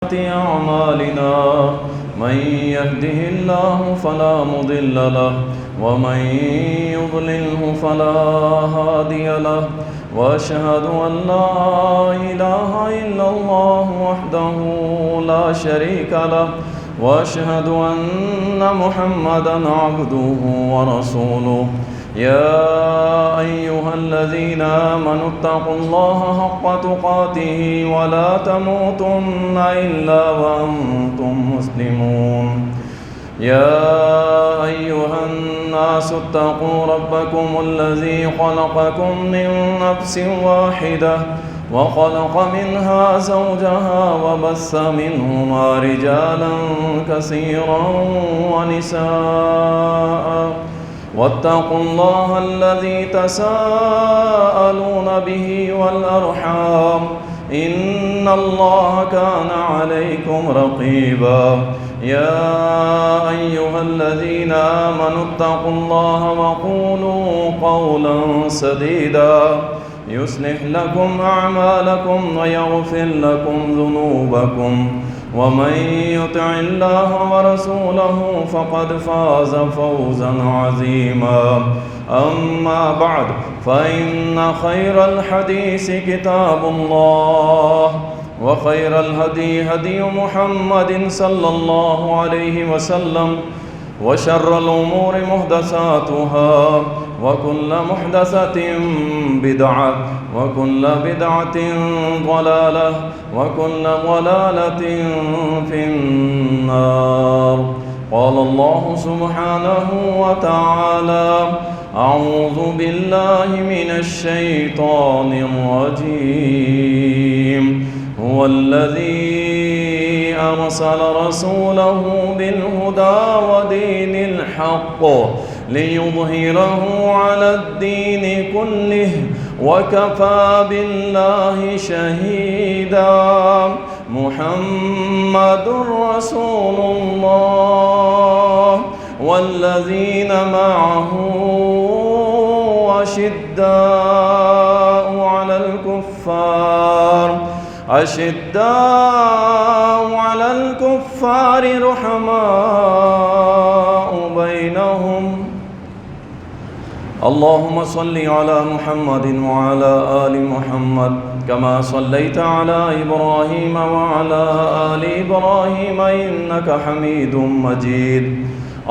أعمالنا من يهده الله فلا مضل له ومن يضلله فلا هادي له وأشهد أن لا إله إلا الله وحده لا شريك له وأشهد أن محمدًا عبده ورسوله يا أيها الذين آمنوا اتقوا الله حق تقاته ولا تموتن إلا وأنتم مسلمون يا أيها الناس اتقوا ربكم الذي خلقكم من نفس واحدة وخلق منها زوجها وبث منهما رجالا كثيرا ونساء واتقوا الله الذي تساءلون به والأرحام إن الله كان عليكم رقيبا يا أيها الذين آمنوا اتقوا الله وقولوا قولا سديدا يصلح لكم أعمالكم ويغفر لكم ذنوبكم ومن يطع الله ورسوله فقد فاز فوزا عظيما أما بعد فإن خير الحديث كتاب الله وخير الهدي هدي محمد صلى الله عليه وسلم وشر الأمور محدثاتها وكل محدثة بدعة وكل بدعة ضلالة وكل ضلالة في النار. قال الله سبحانه وتعالى: أعوذ بالله من الشيطان الرجيم. هو الذي أرسل رسوله بالهدى ودين الحق ليظهره على الدين كله وكفى بالله شهيدا. محمد رسول الله والذين معه أشداء على الكفار رحماء بينهم. اللهم صل على محمد وعلى آل محمد كما صليت على إبراهيم وعلى آل إبراهيم إنك حميد مجيد.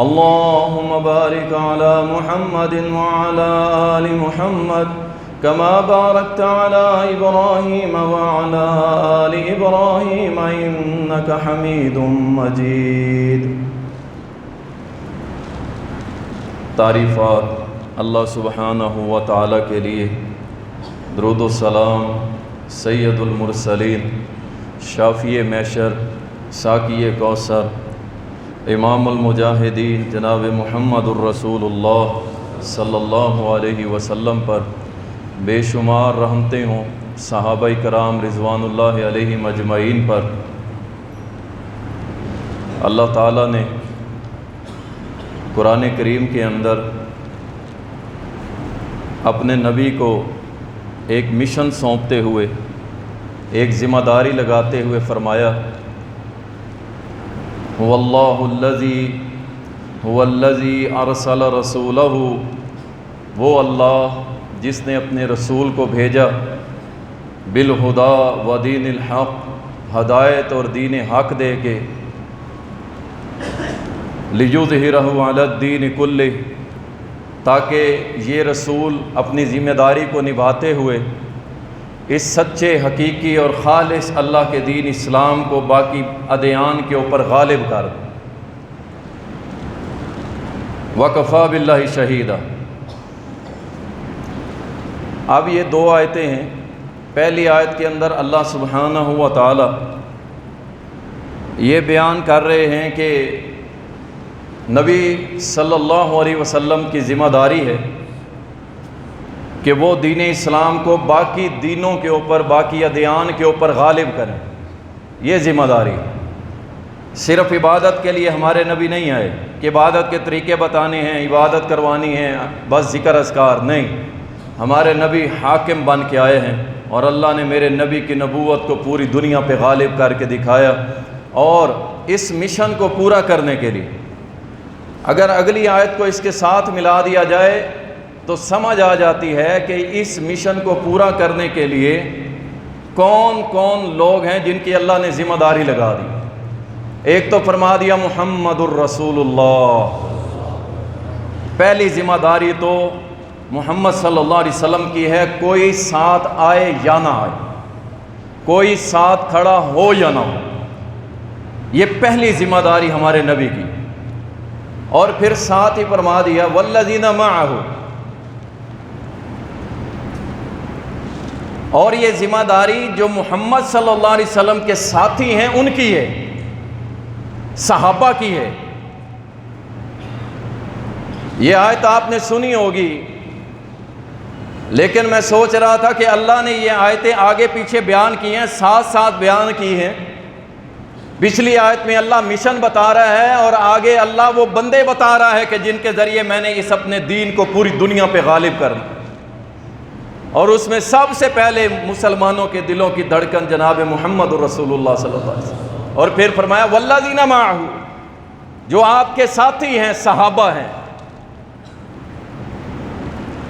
اللهم بارك على محمد وعلى آل محمد كما باركت على إبراهيم وعلى آل إبراهيم إنك حميد مجيد. تعریفات اللہ سبحانہ و تعالیٰ کے لیے، درود و سلام سید المرسلین، شافی محشر، ساقی کوثر، امام المجاہدین جناب محمد الرسول اللہ صلی اللہ علیہ وسلم پر بے شمار رحمتیں ہوں، صحابہ کرام رضوان اللہ علیہ مجمعین پر۔ اللہ تعالیٰ نے قرآن کریم کے اندر اپنے نبی کو ایک مشن سونپتے ہوئے، ایک ذمہ داری لگاتے ہوئے فرمایا: هو الذی ارسل رسولہ، وہ اللہ جس نے اپنے رسول کو بھیجا، بالہدا و دین الحق، ہدایت اور دین حق دے کے، لیظہرہ علی الدین کلہ، تاکہ یہ رسول اپنی ذمہ داری کو نبھاتے ہوئے اس سچے، حقیقی اور خالص اللہ کے دین اسلام کو باقی ادیان کے اوپر غالب کر دے۔ وَكَفَى بِاللَّهِ شَهِيدًا۔ اب یہ دو آیتیں ہیں۔ پہلی آیت کے اندر اللہ سبحانہ و تعالی یہ بیان کر رہے ہیں کہ نبی صلی اللہ علیہ وسلم کی ذمہ داری ہے کہ وہ دین اسلام کو باقی دینوں کے اوپر، باقی ادیان کے اوپر غالب کریں۔ یہ ذمہ داری صرف عبادت کے لیے ہمارے نبی نہیں آئے کہ عبادت کے طریقے بتانے ہیں، عبادت کروانی ہے، بس ذکر اذکار نہیں۔ ہمارے نبی حاکم بن کے آئے ہیں، اور اللہ نے میرے نبی کی نبوت کو پوری دنیا پہ غالب کر کے دکھایا۔ اور اس مشن کو پورا کرنے کے لیے اگر اگلی آیت کو اس کے ساتھ ملا دیا جائے تو سمجھ آ جاتی ہے کہ اس مشن کو پورا کرنے کے لیے کون کون لوگ ہیں جن کی اللہ نے ذمہ داری لگا دی۔ ایک تو فرما دیا محمد الرسول اللہ، پہلی ذمہ داری تو محمد صلی اللہ علیہ وسلم کی ہے، کوئی ساتھ آئے یا نہ آئے، کوئی ساتھ کھڑا ہو یا نہ ہو، یہ پہلی ذمہ داری ہمارے نبی کی۔ اور پھر ساتھ ہی فرما دیا والذین معہ، اور یہ ذمہ داری جو محمد صلی اللہ علیہ وسلم کے ساتھی ہیں ان کی ہے، صحابہ کی ہے۔ یہ آیت آپ نے سنی ہوگی، لیکن میں سوچ رہا تھا کہ اللہ نے یہ آیتیں آگے پیچھے بیان کی ہیں، ساتھ ساتھ بیان کی ہیں۔ پچھلی آیت میں اللہ مشن بتا رہا ہے اور آگے اللہ وہ بندے بتا رہا ہے کہ جن کے ذریعے میں نے اس اپنے دین کو پوری دنیا پہ غالب کرنا، اور اس میں سب سے پہلے مسلمانوں کے دلوں کی دھڑکن جناب محمد رسول اللہ صلی اللہ علیہ وسلم۔ اور پھر فرمایا والذین معہ، جو آپ کے ساتھی ہیں، صحابہ ہیں،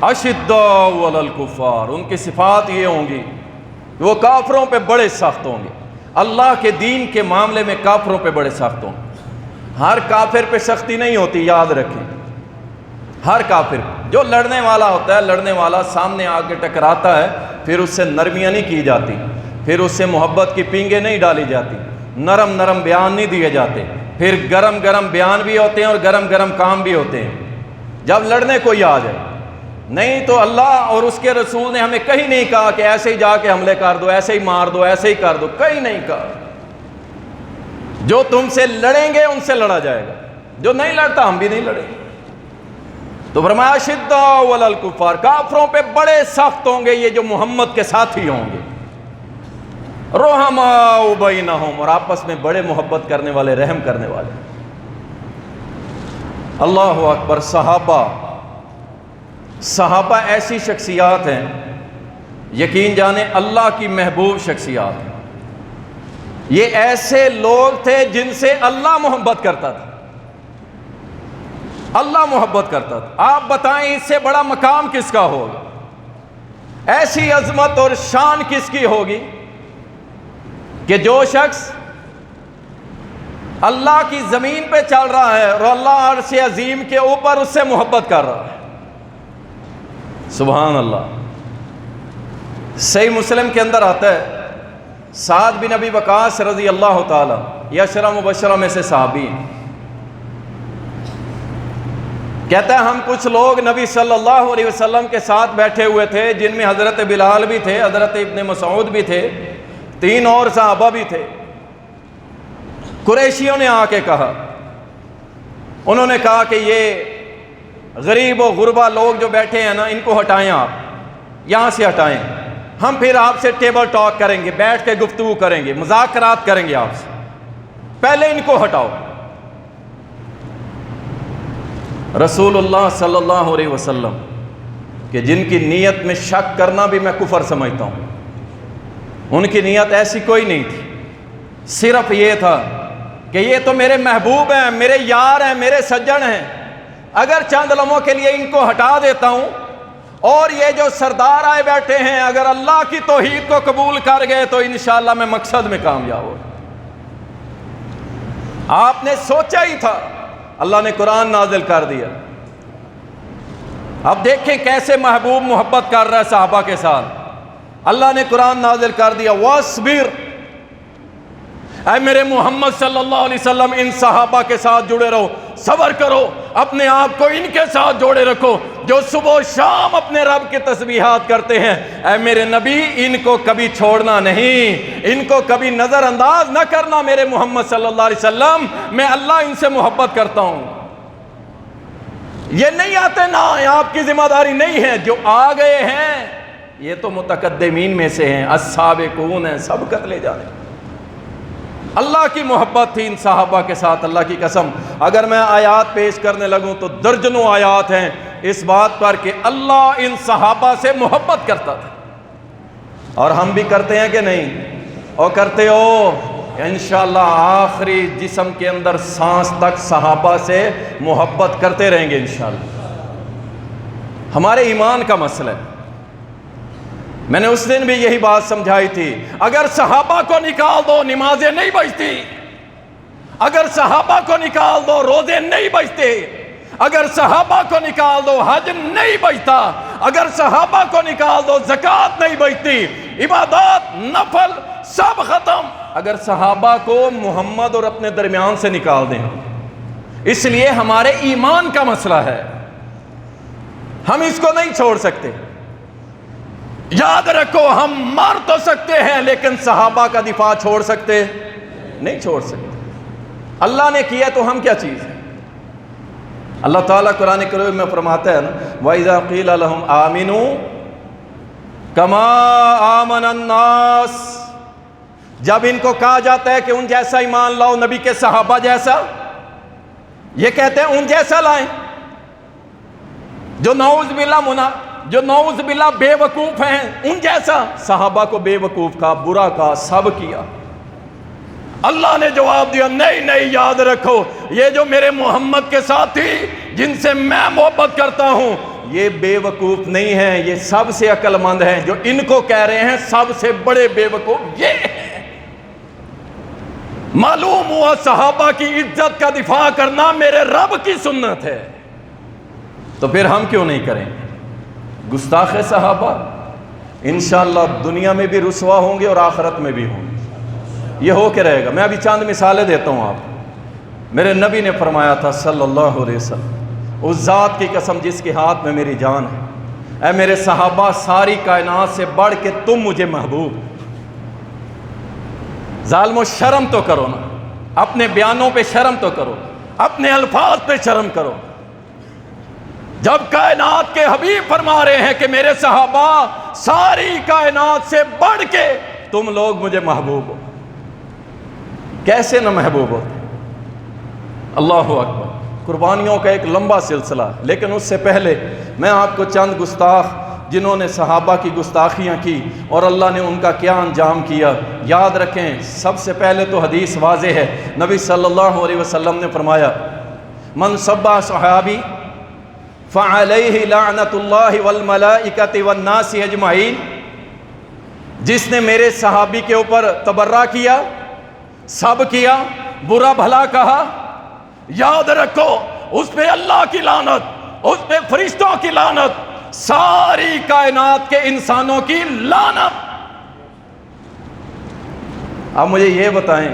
اشداء علی الکفار، ان کی صفات یہ ہوں گی کہ وہ کافروں پہ بڑے سخت ہوں گے، اللہ کے دین کے معاملے میں کافروں پہ بڑے سخت ہوں گے۔ ہر کافر پہ سختی نہیں ہوتی، یاد رکھیں، ہر کافر جو لڑنے والا ہوتا ہے، لڑنے والا سامنے آ کے ٹکراتا ہے، پھر اس سے نرمیاں نہیں کی جاتی، پھر اس سے محبت کی پینگیں نہیں ڈالی جاتی، نرم نرم بیان نہیں دیے جاتے، پھر گرم گرم بیان بھی ہوتے ہیں اور گرم گرم کام بھی ہوتے ہیں جب لڑنے کوئی آ جائے۔ نہیں تو اللہ اور اس کے رسول نے ہمیں کہیں نہیں کہا کہ ایسے ہی جا کے حملے کر دو، ایسے ہی مار دو، ایسے ہی کر دو، کہیں نہیں کہا۔ جو تم سے لڑیں گے ان سے لڑا جائے گا، جو نہیں لڑتا ہم بھی نہیں لڑیں گے۔ تو فرمایا اشداء علی الکفار، کافروں پہ بڑے سخت ہوں گے یہ جو محمد کے ساتھی ہوں گے، رحماء بینہم، اور آپس میں بڑے محبت کرنے والے، رحم کرنے والے۔ اللہ اکبر۔ صحابہ ایسی شخصیات ہیں، یقین جانیں اللہ کی محبوب شخصیات ہیں۔ یہ ایسے لوگ تھے جن سے اللہ محبت کرتا تھا، اللہ محبت کرتا تھا۔ آپ بتائیں اس سے بڑا مقام کس کا ہوگا، ایسی عظمت اور شان کس کی ہوگی کہ جو شخص اللہ کی زمین پہ چل رہا ہے اور اللہ عرش عظیم کے اوپر اس سے محبت کر رہا ہے۔ سبحان اللہ۔ صحیح مسلم کے اندر آتا ہے، سعد بن ابی وقاص رضی اللہ تعالی، یہ عشرہ مبشرہ میں سے صحابی ہیں، کہتا ہے ہم کچھ لوگ نبی صلی اللہ علیہ وسلم کے ساتھ بیٹھے ہوئے تھے، جن میں حضرت بلال بھی تھے، حضرت ابن مسعود بھی تھے، 3 اور صحابہ بھی تھے۔ قریشیوں نے آ کے کہا، انہوں نے کہا کہ یہ غریب و غربا لوگ جو بیٹھے ہیں نا، ان کو ہٹائیں، آپ یہاں سے ہٹائیں، ہم پھر آپ سے ٹیبل ٹاک کریں گے، بیٹھ کے گفتگو کریں گے، مذاکرات کریں گے آپ سے، پہلے ان کو ہٹاؤ۔ رسول اللہ صلی اللہ علیہ وسلم کہ جن کی نیت میں شک کرنا بھی میں کفر سمجھتا ہوں، ان کی نیت ایسی کوئی نہیں تھی، صرف یہ تھا کہ یہ تو میرے محبوب ہیں، میرے یار ہیں، میرے سجن ہیں، اگر چند لمحوں کے لیے ان کو ہٹا دیتا ہوں اور یہ جو سردار آئے بیٹھے ہیں اگر اللہ کی توحید کو قبول کر گئے تو انشاءاللہ میں مقصد میں کامیاب ہوں۔ آپ نے سوچا ہی تھا، اللہ نے قرآن نازل کر دیا۔ اب دیکھیں کیسے محبوب محبت کر رہا ہے صحابہ کے ساتھ، اللہ نے قرآن نازل کر دیا، وَاصْبِرْ، اے میرے محمد صلی اللہ علیہ وسلم ان صحابہ کے ساتھ جڑے رہو، صبر کرو، اپنے آپ کو ان کے ساتھ جوڑے رکھو جو صبح و شام اپنے رب کی تسبیحات کرتے ہیں۔ اے میرے نبی ان کو کبھی چھوڑنا نہیں، ان کو کبھی نظر انداز نہ کرنا میرے محمد صلی اللہ علیہ وسلم، میں اللہ ان سے محبت کرتا ہوں۔ یہ نہیں آتے نا، آپ کی ذمہ داری نہیں ہے، جو آ گئے ہیں یہ تو متقدمین میں سے ہیں، السابقون ہیں، سبقت لے جانے۔ اللہ کی محبت تھی ان صحابہ کے ساتھ، اللہ کی قسم اگر میں آیات پیش کرنے لگوں تو درجنوں آیات ہیں اس بات پر کہ اللہ ان صحابہ سے محبت کرتا تھا۔ اور ہم بھی کرتے ہیں کہ نہیں؟ اور کرتے ہو؟ انشاءاللہ آخری جسم کے اندر سانس تک صحابہ سے محبت کرتے رہیں گے انشاءاللہ۔ ہمارے ایمان کا مسئلہ ہے۔ میں نے اس دن بھی یہی بات سمجھائی تھی، اگر صحابہ کو نکال دو نمازیں نہیں بچتی، اگر صحابہ کو نکال دو روزے نہیں بچتے، اگر صحابہ کو نکال دو حج نہیں بچتا، اگر صحابہ کو نکال دو زکوٰۃ نہیں بچتی، عبادات نفل سب ختم، اگر صحابہ کو محمد اور اپنے درمیان سے نکال دیں۔ اس لیے ہمارے ایمان کا مسئلہ ہے، ہم اس کو نہیں چھوڑ سکتے۔ یاد رکھو، ہم مر تو سکتے ہیں لیکن صحابہ کا دفاع چھوڑ سکتے نہیں، چھوڑ سکتے۔ اللہ نے کیا تو ہم کیا چیز ہے؟ اللہ تعالیٰ قرآن کریم میں فرماتا ہے نا، وَإِذَا قِيلَ لَهُمْ آمِنُوا كَمَا آمَنَ النَّاسِ، جب ان کو کہا جاتا ہے کہ ان جیسا ایمان لاؤ، نبی کے صحابہ جیسا، یہ کہتے ہیں ان جیسا لائیں، جو نعوذ باللہ بے وقوف ہیں ان جیسا۔ صحابہ کو بے وقوف کہا، برا کہا، سب کیا۔ اللہ نے جواب دیا، نہیں نہیں، یاد رکھو، یہ جو میرے محمد کے ساتھی جن سے میں محبت کرتا ہوں، یہ بے وقوف نہیں ہیں، یہ سب سے عقل مند ہیں۔ جو ان کو کہہ رہے ہیں سب سے بڑے بے وقوف یہ ہیں۔ معلوم ہوا صحابہ کی عزت کا دفاع کرنا میرے رب کی سنت ہے، تو پھر ہم کیوں نہیں کریں؟ گستاخ صحابہ انشاءاللہ دنیا میں بھی رسوا ہوں گے اور آخرت میں بھی ہوں گے، یہ ہو کے رہے گا۔ میں ابھی چند مثالیں دیتا ہوں آپ۔ میرے نبی نے فرمایا تھا صلی اللہ علیہ وسلم، اس ذات کی قسم جس کے ہاتھ میں میری جان ہے، اے میرے صحابہ، ساری کائنات سے بڑھ کے تم مجھے محبوب۔ ظالمو شرم تو کرو نا، اپنے بیانوں پہ شرم تو کرو، اپنے الفاظ پہ شرم کرو۔ جب کائنات کے حبیب فرما رہے ہیں کہ میرے صحابہ ساری کائنات سے بڑھ کے تم لوگ مجھے محبوب ہو، کیسے نہ محبوب ہوتے؟ اللہ اکبر۔ قربانیوں کا ایک لمبا سلسلہ، لیکن اس سے پہلے میں آپ کو چند گستاخ جنہوں نے صحابہ کی گستاخیاں کی اور اللہ نے ان کا کیا انجام کیا یاد رکھیں۔ سب سے پہلے تو حدیث واضح ہے، نبی صلی اللہ علیہ وسلم نے فرمایا، من سبّ صحابی فعلیہ لعنت اللہ والملائکۃ والناس اجمعین، جس نے میرے صحابی کے اوپر تبرہ کیا، سب کیا، برا بھلا کہا، یاد رکھو اس پہ اللہ کی لعنت، اس پہ فرشتوں کی لعنت، ساری کائنات کے انسانوں کی لعنت۔ اب مجھے یہ بتائیں،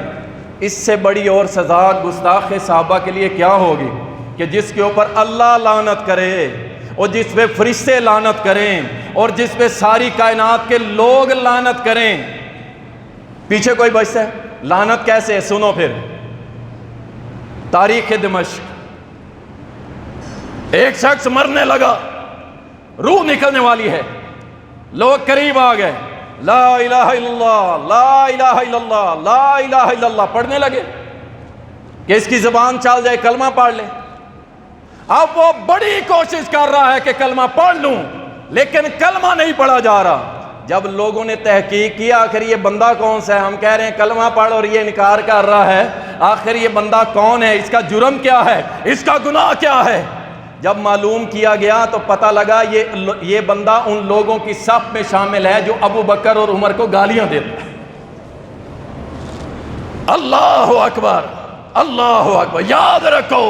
اس سے بڑی اور سزا گستاخ صحابہ کے لیے کیا ہوگی کہ جس کے اوپر اللہ لعنت کرے اور جس پہ فرشتے لعنت کریں اور جس پہ ساری کائنات کے لوگ لعنت کریں؟ پیچھے کوئی بچتا ہے؟ لعنت کیسے ہے؟ سنو پھر، تاریخ دمشق، ایک شخص مرنے لگا، روح نکلنے والی ہے، لوگ قریب آ گئے، لا الہ الا اللہ، لا الہ الا اللہ، لا الہ الا اللہ پڑھنے لگے کہ اس کی زبان چل جائے، کلمہ پڑھ لے۔ اب وہ بڑی کوشش کر رہا ہے کہ کلمہ پڑھ لوں، لیکن کلمہ نہیں پڑھا جا رہا۔ جب لوگوں نے تحقیق کیا آخر یہ بندہ کون سا ہے، ہم کہہ رہے ہیں کلمہ پڑھ اور یہ انکار کر رہا ہے، آخر یہ بندہ کون ہے، اس کا جرم کیا ہے، اس کا گناہ کیا ہے؟ جب معلوم کیا گیا تو پتہ لگا یہ بندہ ان لوگوں کی صف میں شامل ہے جو ابو بکر اور عمر کو گالیاں دیتا ہے۔ اللہ اکبر، اللہ اکبر۔ یاد رکھو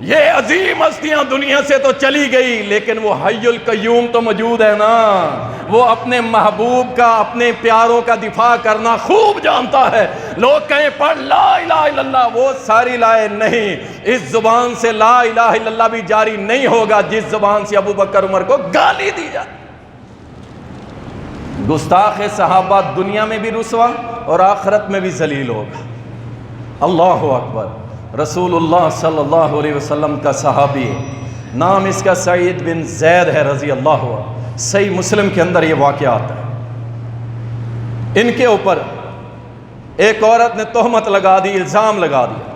یہ عظیم ہستیاں دنیا سے تو چلی گئی، لیکن وہ حی القیوم تو موجود ہے نا، وہ اپنے محبوب کا، اپنے پیاروں کا دفاع کرنا خوب جانتا ہے۔ لوگ کہیں پڑھ لا الہ الا اللہ، وہ ساری لائے نہیں، اس زبان سے لا الہ الا اللہ بھی جاری نہیں ہوگا جس زبان سے ابو بکر عمر کو گالی دی جائے۔ گستاخ صحابہ دنیا میں بھی رسوا اور آخرت میں بھی ذلیل ہوگا۔ اللہ اکبر۔ رسول اللہ صلی اللہ علیہ وسلم کا صحابی ہے، نام اس کا سعید بن زید ہے رضی اللہ عنہ۔ صحیح مسلم کے اندر یہ واقعہ آتا ہے۔ ان کے اوپر ایک عورت نے تہمت لگا دی، الزام لگا دیا،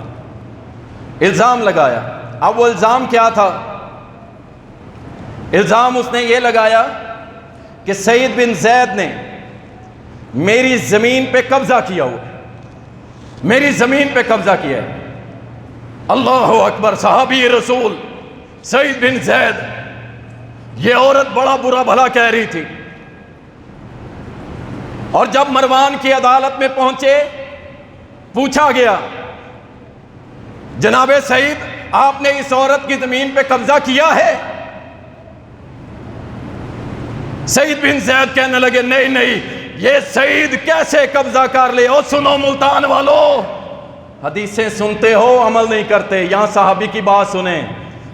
الزام لگایا۔ اب وہ الزام کیا تھا؟ الزام اس نے یہ لگایا کہ سعید بن زید نے میری زمین پہ قبضہ کیا ہوا ہے، میری زمین پہ قبضہ کیا ہے۔ اللہ اکبر۔ صحابی رسول سعید بن زید، یہ عورت بڑا برا بھلا کہہ رہی تھی، اور جب مروان کی عدالت میں پہنچے پوچھا گیا جناب سعید آپ نے اس عورت کی زمین پہ قبضہ کیا ہے؟ سعید بن زید کہنے لگے نہیں نہیں، یہ سعید کیسے قبضہ کر لے۔ او سنو ملتان والو، حدیثیں سنتے ہو عمل نہیں کرتے، یہاں صحابی کی بات سنیں۔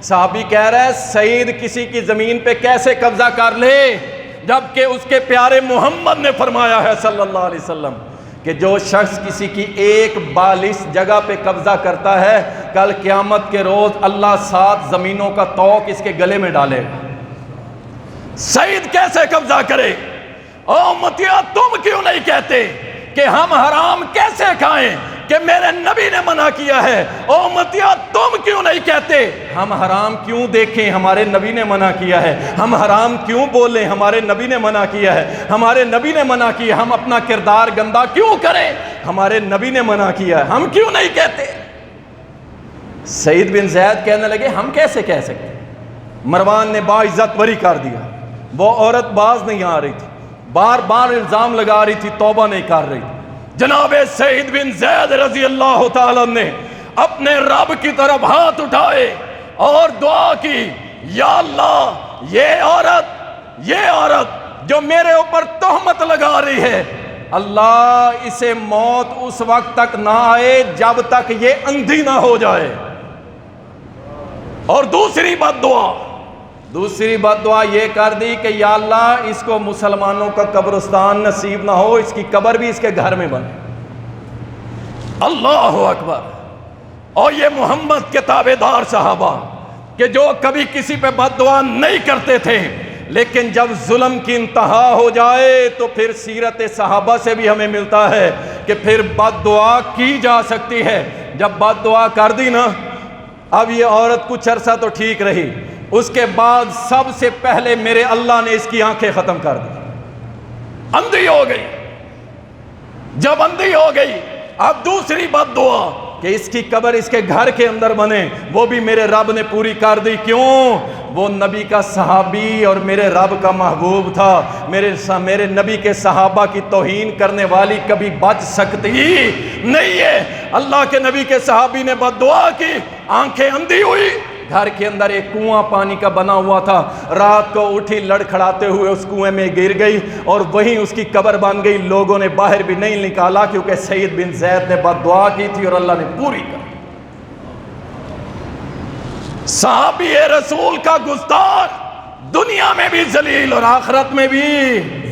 صحابی کہہ رہا ہے سعید کسی کی زمین پہ کیسے قبضہ کر لے، جبکہ اس کے پیارے محمد نے فرمایا ہے صلی اللہ علیہ وسلم کہ جو شخص کسی کی ایک بالش جگہ پہ قبضہ کرتا ہے، کل قیامت کے روز اللہ 7 زمینوں کا طوق اس کے گلے میں ڈالے گا۔ سعید کیسے قبضہ کرے؟ او امتیا تم کیوں نہیں کہتے کہ ہم حرام کیسے کھائیں کہ میرے نبی نے منع کیا ہے؟ او امتیا تم کیوں نہیں کہتے ہم حرام کیوں دیکھیں، ہمارے نبی نے منع کیا ہے؟ ہم حرام کیوں بولیں، ہمارے نبی نے منع کیا ہے؟ ہمارے نبی نے منع کیا، ہم اپنا کردار گندہ کیوں کریں، ہمارے نبی نے منع کیا ہے، ہم کیوں نہیں کہتے؟ سعید بن زید کہنے لگے ہم کیسے کہہ سکتے؟ مروان نے باعزت بری کر دیا۔ وہ عورت باز نہیں آ رہی تھی، بار بار الزام لگا رہی تھی، توبہ نہیں کر رہی تھی۔ جناب سعید بن زید رضی اللہ تعالیٰ نے اپنے رب کی طرف ہاتھ اٹھائے اور دعا کی، یا اللہ یہ عورت جو میرے اوپر تہمت لگا رہی ہے، اللہ اسے موت اس وقت تک نہ آئے جب تک یہ اندھی نہ ہو جائے۔ اور دوسری بد دعا یہ کر دی کہ یا اللہ اس کو مسلمانوں کا قبرستان نصیب نہ ہو، اس کی قبر بھی اس کے گھر میں بنے۔ اللہ اکبر۔ اور یہ محمد کے تابعدار صحابہ کہ جو کبھی کسی پہ بد دعا نہیں کرتے تھے، لیکن جب ظلم کی انتہا ہو جائے تو پھر سیرت صحابہ سے بھی ہمیں ملتا ہے کہ پھر بد دعا کی جا سکتی ہے۔ جب بد دعا کر دی نا، اب یہ عورت کچھ عرصہ تو ٹھیک رہی، اس کے بعد سب سے پہلے میرے اللہ نے اس کی آنکھیں ختم کر دی، اندھی ہو گئی۔ جب اندھی ہو گئی، اب دوسری بد دعا کہ اس کی قبر اس کے گھر کے اندر بنے، وہ بھی میرے رب نے پوری کر دی۔ کیوں؟ وہ نبی کا صحابی اور میرے رب کا محبوب تھا۔ میرے نبی کے صحابہ کی توہین کرنے والی کبھی بچ سکتی نہیں ہے۔ اللہ کے نبی کے صحابی نے بد دعا کی، آنکھیں اندھی ہوئی۔ گھر کے اندر ایک کنواں پانی کا بنا ہوا تھا، رات کو اٹھی لڑکھڑاتے ہوئے اس کنویں میں گر گئی اور وہیں اس کی قبر بن گئی۔ لوگوں نے باہر بھی نہیں نکالا کیونکہ سعید بن زید نے بد دعا کی تھی اور اللہ نے پوری کر۔ صحابی رسول کا گستاخ دنیا میں بھی ذلیل اور آخرت میں بھی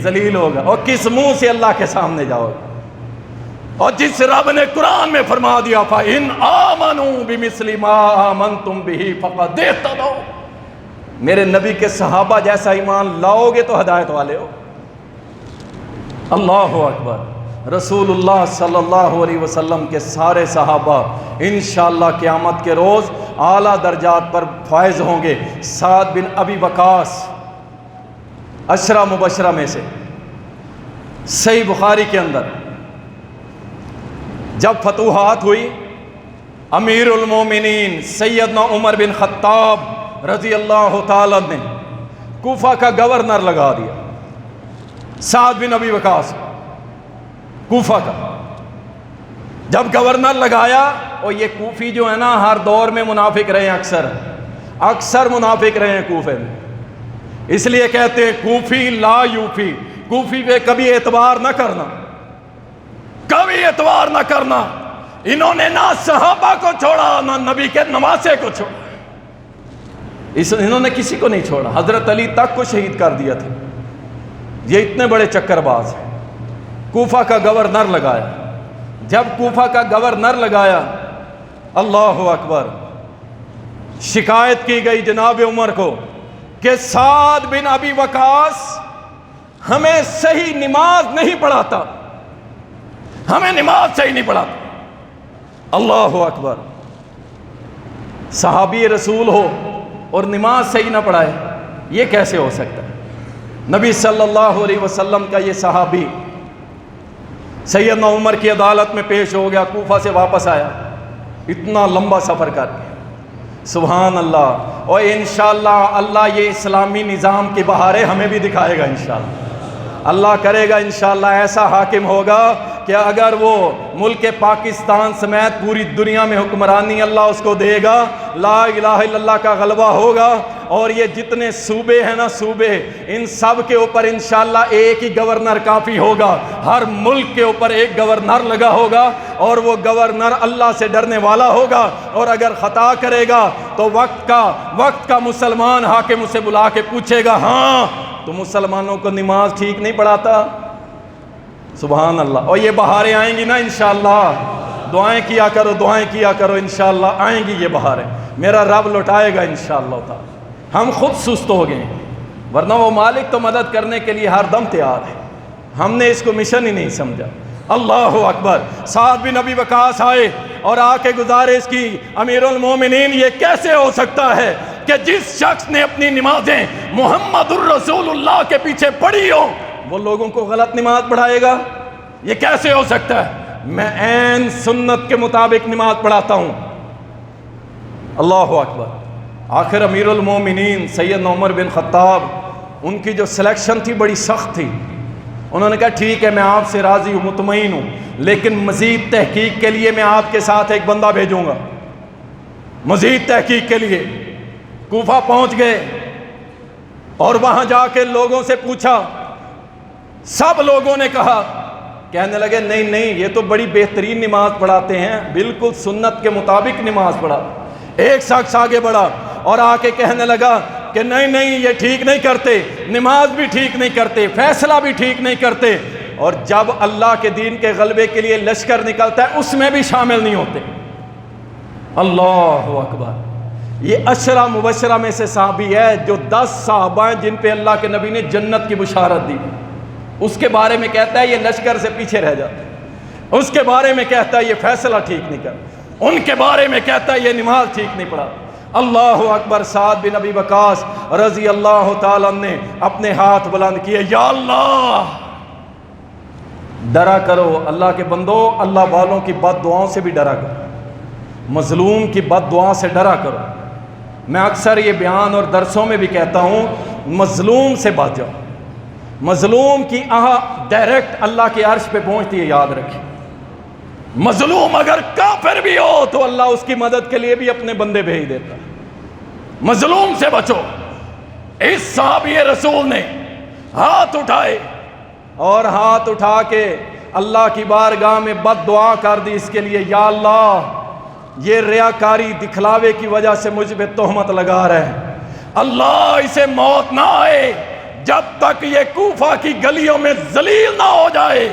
ذلیل ہوگا۔ اور کس منہ سے اللہ کے سامنے جاؤ گے؟ اور جس رب نے قرآن میں فرما دیا فَإِنْ آمَنُوا بِمِثْلِ مَا آمَنْتُمْ بِهِ فَقَدْ اهْتَدَوْا، میرے نبی کے صحابہ جیسا ایمان لاؤ گے تو ہدایت والے ہو۔ اللہ اکبر۔ رسول اللہ صلی اللہ علیہ وسلم کے سارے صحابہ انشاءاللہ قیامت کے روز اعلیٰ درجات پر فائز ہوں گے۔ سعد بن ابی وقاص عشرہ مبشرہ میں سے، صحیح بخاری کے اندر جب فتوحات ہوئی، امیر المومنین سیدنا عمر بن خطاب رضی اللہ تعالیٰ نے کوفہ کا گورنر لگا دیا، سعد بن ابی وقاص کوفہ کا۔ جب گورنر لگایا، اور یہ کوفی جو ہے نا ہر دور میں منافق رہے ہیں، اکثر منافق رہے ہیں کوفے میں، اس لیے کہتے ہیں کوفی لا یوفی، کوفی پہ کبھی اعتبار نہ کرنا، کبھی اعتبار نہ کرنا۔ انہوں نے نہ صحابہ کو چھوڑا نہ نبی کے نواسے کو چھوڑا، انہوں نے کسی کو نہیں چھوڑا، حضرت علی تک کو شہید کر دیا تھا۔ یہ اتنے بڑے چکر باز ہیں۔ کوفہ کا گورنر لگایا، جب کوفہ کا گورنر لگایا، اللہ اکبر، شکایت کی گئی جناب عمر کو کہ سعد بن ابی وقاص ہمیں صحیح نماز نہیں پڑھاتا، ہمیں نماز صحیح نہیں پڑھاتا۔ اللہ اکبر، صحابی رسول ہو اور نماز صحیح نہ پڑھائے، یہ کیسے ہو سکتا ہے؟ نبی صلی اللہ علیہ وسلم کا یہ صحابی سیدنا عمر کی عدالت میں پیش ہو گیا، کوفہ سے واپس آیا، اتنا لمبا سفر کر کے، سبحان اللہ۔ اور انشاءاللہ اللہ یہ اسلامی نظام کی بہاریں ہمیں بھی دکھائے گا انشاءاللہ، اللہ کرے گا انشاءاللہ ایسا حاکم ہوگا کہ اگر وہ ملک پاکستان سمیت پوری دنیا میں حکمرانی اللہ اس کو دے گا، لا الہ الا اللہ کا غلبہ ہوگا، اور یہ جتنے صوبے ہیں نا صوبے، ان سب کے اوپر انشاءاللہ ایک ہی گورنر کافی ہوگا، ہر ملک کے اوپر ایک گورنر لگا ہوگا، اور وہ گورنر اللہ سے ڈرنے والا ہوگا، اور اگر خطا کرے گا تو وقت کا مسلمان حاکم اسے بلا کے پوچھے گا، ہاں تو مسلمانوں کو نماز ٹھیک نہیں پڑھاتا؟ سبحان اللہ۔ اور یہ بہاریں آئیں گی نا انشاءاللہ، دعائیں کیا کرو انشاءاللہ آئیں گی یہ بہاریں، میرا رب لوٹائے گا انشاءاللہ تعالی۔ ہم خود سست ہو گئے، ورنہ وہ مالک تو مدد کرنے کے لیے ہر دم تیار ہے، ہم نے اس کو مشن ہی نہیں سمجھا۔ اللہ اکبر۔ سعد بن ابی وقاص آئے اور آ کے گزارش کی، امیر المومنین یہ کیسے ہو سکتا ہے کہ جس شخص نے اپنی نمازیں محمد الرسول اللہ کے پیچھے پڑھی ہو وہ لوگوں کو غلط نماز پڑھائے گا؟ یہ کیسے ہو سکتا ہے؟ میں عین سنت کے مطابق نماز پڑھاتا ہوں۔ اللہ اکبر۔ آخر امیر المومنین سیدنا عمر بن خطاب، ان کی جو سلیکشن تھی بڑی سخت تھی، انہوں نے کہا ٹھیک ہے میں آپ سے راضی ہوں، مطمئن ہوں، لیکن مزید تحقیق کے لیے میں آپ کے ساتھ ایک بندہ بھیجوں گا، مزید تحقیق کے لیے۔ کوفہ پہنچ گئے اور وہاں جا کے لوگوں سے پوچھا، سب لوگوں نے کہا، کہنے لگے نہیں یہ تو بڑی بہترین نماز پڑھاتے ہیں، بالکل سنت کے مطابق نماز پڑھا۔ ایک شخص آگے بڑھا اور آ کے کہنے لگا کہ نہیں یہ ٹھیک نہیں کرتے، نماز بھی ٹھیک نہیں کرتے، فیصلہ بھی ٹھیک نہیں کرتے، اور جب اللہ کے دین کے غلبے کے لیے لشکر نکلتا ہے اس میں بھی شامل نہیں ہوتے۔ اللہ اکبر۔ یہ عشرہ مبشرہ میں سے صحابی ہے جو 10 صحابہ ہیں جن پہ اللہ کے نبی نے جنت کی بشارت دی، اس کے بارے میں کہتا ہے یہ لشکر سے پیچھے رہ جاتے ہیں، اس کے بارے میں کہتا ہے یہ فیصلہ ٹھیک نہیں کرتا، ان کے بارے میں کہتا ہے یہ نماز ٹھیک نہیں پڑھا۔ اللہ اکبر۔ سعد بن ابی وقاص رضی اللہ تعالیٰ نے اپنے ہاتھ بلند کیے، یا اللہ ڈرا کرو اللہ کے بندو، اللہ والوں کی بد دعاؤں سے بھی ڈرا کرو، مظلوم کی بد دعا سے ڈرا کرو۔ میں اکثر یہ بیان اور درسوں میں بھی کہتا ہوں، مظلوم سے بچ جاؤ، مظلوم کی آہ ڈائریکٹ اللہ کے عرش پہ پہنچتی ہے، یاد رکھیں۔ مظلوم اگر کافر بھی ہو تو اللہ اس کی مدد کے لیے بھی اپنے بندے بھیج دیتا ہے۔ مظلوم سے بچو۔ اس صحابی رسول نے ہاتھ اٹھائے اور ہاتھ اٹھا کے اللہ کی بارگاہ میں بد دعا کر دی اس کے لیے، یا اللہ یہ ریاکاری دکھلاوے کی وجہ سے مجھ پہ تہمت لگا رہے ہیں، اللہ اسے موت نہ آئے جب تک یہ کوفہ کی گلیوں میں ذلیل نہ ہو جائے،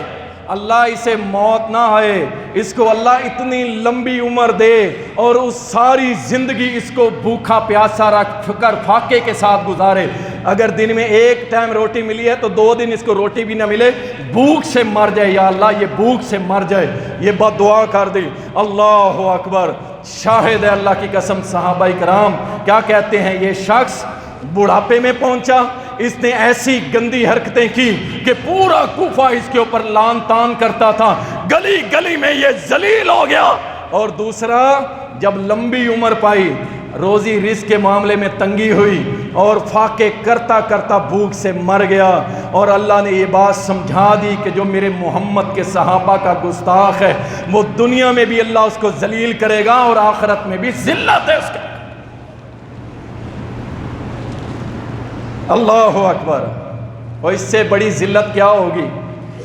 اللہ اسے موت نہ آئے، اس کو اللہ اتنی لمبی عمر دے اور اس ساری زندگی اس کو بھوکا پیاسا رکھ کر فاقے کے ساتھ گزارے، اگر دن میں ایک ٹائم روٹی ملی ہے تو 2 دن اس کو روٹی بھی نہ ملے، بھوک سے مر جائے، یا اللہ یہ بھوک سے مر جائے، یہ بد دعا کر دی۔ اللہ اکبر۔ شاہد ہے اللہ کی قسم، صحابہ کرام کیا کہتے ہیں، یہ شخص بڑھاپے میں پہنچا، اس نے ایسی گندی حرکتیں کی کہ پورا کوفہ اس کے اوپر لان تان کرتا تھا، گلی گلی میں یہ ذلیل ہو گیا، اور دوسرا جب لمبی عمر پائی، روزی رزق کے معاملے میں تنگی ہوئی اور فاقے کرتا کرتا بھوک سے مر گیا، اور اللہ نے یہ بات سمجھا دی کہ جو میرے محمد کے صحابہ کا گستاخ ہے وہ دنیا میں بھی اللہ اس کو ذلیل کرے گا اور آخرت میں بھی ذلت ہے اس کے۔ اللہ اکبر۔ اور اس سے بڑی ذلت کیا ہوگی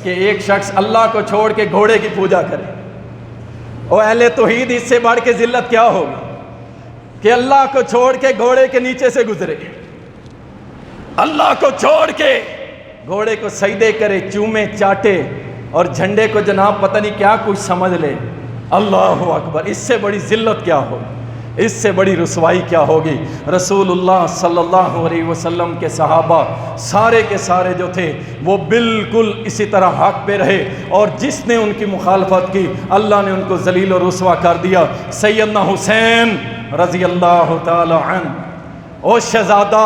کہ ایک شخص اللہ کو چھوڑ کے گھوڑے کی پوجا کرے، اور اہل توحید اس سے بڑھ کے ذلت کیا ہوگی کہ اللہ کو چھوڑ کے گھوڑے کے نیچے سے گزرے، اللہ کو چھوڑ کے گھوڑے کو سجدے کرے، چومے چاٹے اور جھنڈے کو جناب پتہ نہیں کیا کچھ سمجھ لے۔ اللہ اکبر۔ اس سے بڑی ذلت کیا ہوگی، اس سے بڑی رسوائی کیا ہوگی۔ رسول اللہ صلی اللہ علیہ وسلم کے صحابہ سارے کے سارے جو تھے وہ بالکل اسی طرح حق پہ رہے، اور جس نے ان کی مخالفت کی اللہ نے ان کو ذلیل و رسوا کر دیا۔ سیدنا حسین رضی اللہ تعالی عنہ، او شہزادہ،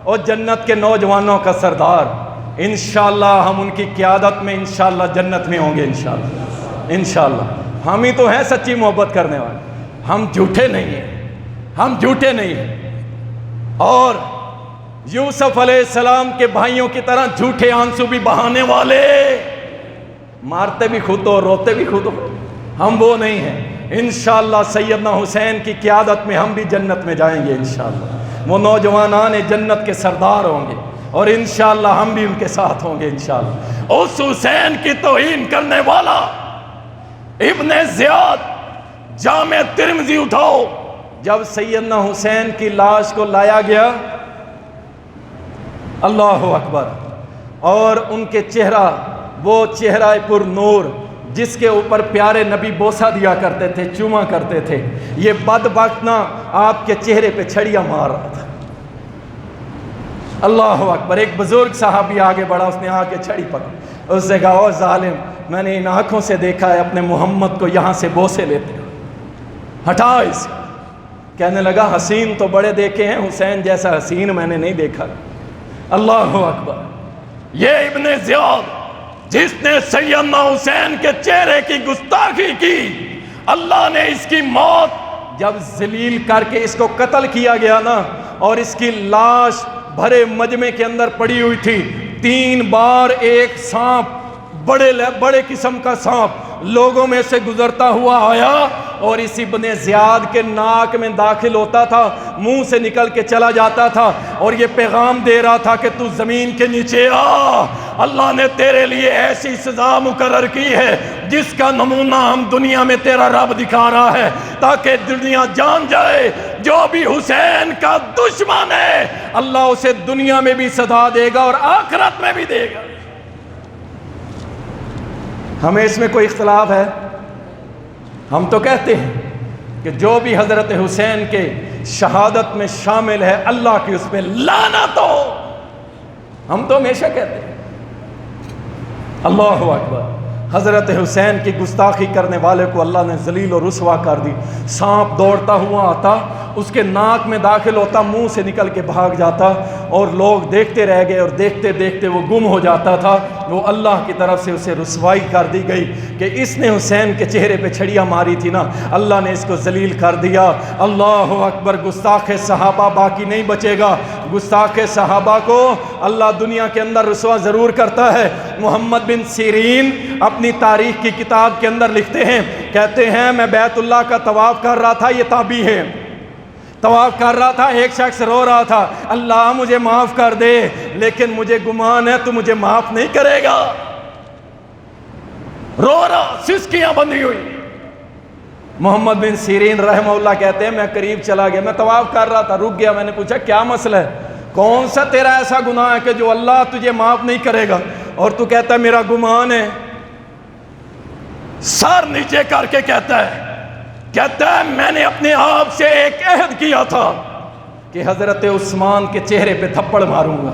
او جنت کے نوجوانوں کا سردار، انشاءاللہ ہم ان کی قیادت میں انشاءاللہ جنت میں ہوں گے انشاءاللہ انشاءاللہ۔ ہم ہی تو ہیں سچی محبت کرنے والے، ہم جھوٹے نہیں ہیں، ہم جھوٹے نہیں ہیں۔ اور یوسف علیہ السلام کے بھائیوں کی طرح جھوٹے آنسو بھی بہانے والے، مارتے بھی خود ہو روتے بھی خود ہو، ہم وہ نہیں ہیں۔ انشاءاللہ سیدنا حسین کی قیادت میں ہم بھی جنت میں جائیں گے انشاءاللہ، وہ نوجوانان جنت کے سردار ہوں گے اور انشاءاللہ ہم بھی ان کے ساتھ ہوں گے انشاءاللہ۔ اس حسین کی توہین کرنے والا ابن زیاد، جامع ترمذی اٹھاؤ، جب سیدنا حسین کی لاش کو لایا گیا، اللہ اکبر، اور ان کے چہرہ، وہ چہرہ پر نور جس کے اوپر پیارے نبی بوسہ دیا کرتے تھے، چوما کرتے تھے، یہ بدبخت نہ آپ کے چہرے پہ چھڑیاں مار رہا تھا۔ اللہ اکبر۔ ایک بزرگ صحابی آگے بڑھا، اس نے آ کے چھڑی پکڑی، اس نے کہا او ظالم، میں نے ان آنکھوں سے دیکھا ہے اپنے محمد کو یہاں سے بوسے لیتے ہو، ہٹا اسے۔ کہنے لگا حسین تو بڑے دیکھے ہیں، حسین جیسا حسین میں نے نہیں دیکھا۔ اللہ اکبر۔ یہ ابن زیاد جس نے سیدنا حسین کے چہرے کی گستاخی کی، اللہ نے اس کی موت جب ذلیل کر کے اس کو قتل کیا گیا نا، اور اس کی لاش بھرے مجمع کے اندر پڑی ہوئی تھی، 3 بار ایک سانپ، بڑے قسم کا سانپ لوگوں میں سے گزرتا ہوا آیا اور اس ابن زیاد کے ناک میں داخل ہوتا تھا، منہ سے نکل کے چلا جاتا تھا، اور یہ پیغام دے رہا تھا کہ تو زمین کے نیچے آ، اللہ نے تیرے لیے ایسی سزا مقرر کی ہے جس کا نمونہ ہم دنیا میں تیرا رب دکھا رہا ہے، تاکہ دنیا جان جائے جو بھی حسین کا دشمن ہے اللہ اسے دنیا میں بھی سزا دے گا اور آخرت میں بھی دے گا۔ ہمیں اس میں کوئی اختلاف ہے؟ ہم تو کہتے ہیں کہ جو بھی حضرت حسین کے شہادت میں شامل ہے اللہ کی اس پہ لعنت ہو، ہم تو ہمیشہ کہتے ہیں۔ اللہ اکبر۔ حضرت حسین کی گستاخی کرنے والے کو اللہ نے ذلیل و رسوا کر دی۔ سانپ دوڑتا ہوا آتا، اس کے ناک میں داخل ہوتا، منہ سے نکل کے بھاگ جاتا، اور لوگ دیکھتے رہ گئے، اور دیکھتے دیکھتے وہ گم ہو جاتا تھا۔ وہ اللہ کی طرف سے اسے رسوائی کر دی گئی کہ اس نے حسین کے چہرے پہ چھڑیاں ماری تھی نا، اللہ نے اس کو ذلیل کر دیا۔ اللہ اکبر۔ گستاخ صحابہ باقی نہیں بچے گا، گستاخ صحابہ کو اللہ دنیا کے اندر رسوا ضرور کرتا ہے۔ محمد بن سیرین اپنی تاریخ کی کتاب کے اندر لکھتے ہیں، کہتے ہیں میں بیت اللہ کا طواف کر رہا تھا، یہ تابعی ہے، طواف کر رہا تھا، ایک شخص رو رہا تھا، اللہ مجھے معاف کر دے، لیکن مجھے گمان ہے تو مجھے معاف نہیں کرے گا۔ رو رہا، سسکیاں بندھی ہوئی۔ محمد بن سیرین رحمہ اللہ کہتے ہیں میں قریب چلا گیا، میں طواف کر رہا تھا، رک گیا، میں نے پوچھا کیا مسئلہ ہے، کون سا تیرا ایسا گناہ ہے کہ جو اللہ تجھے معاف نہیں کرے گا، اور تو کہتا ہے میرا گمان ہے۔ سر نیچے کر کے کہتا ہے میں نے اپنے آپ سے ایک عہد کیا تھا کہ حضرت عثمان کے چہرے پہ تھپڑ ماروں گا،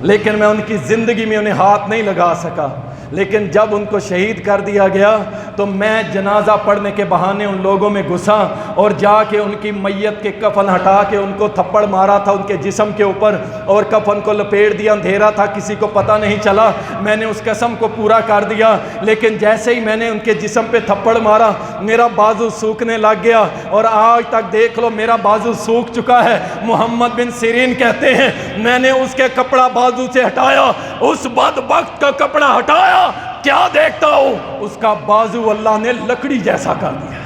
لیکن میں ان کی زندگی میں انہیں ہاتھ نہیں لگا سکا، لیکن جب ان کو شہید کر دیا گیا تو میں جنازہ پڑھنے کے بہانے ان لوگوں میں گھسا اور جا کے ان کی میت کے کفن ہٹا کے ان کو تھپڑ مارا تھا ان کے جسم کے اوپر، اور کفن کو لپیٹ دیا، اندھیرا تھا، کسی کو پتہ نہیں چلا، میں نے اس قسم کو پورا کر دیا، لیکن جیسے ہی میں نے ان کے جسم پہ تھپڑ مارا میرا بازو سوکھنے لگ گیا، اور آج تک دیکھ لو میرا بازو سوکھ چکا ہے۔ محمد بن سیرین کہتے ہیں میں نے اس کے کپڑا بازو سے ہٹایا، اس بدبخت کا کپڑا ہٹایا، کیا دیکھتا ہوں اس کا بازو اللہ نے لکڑی جیسا کر دیا۔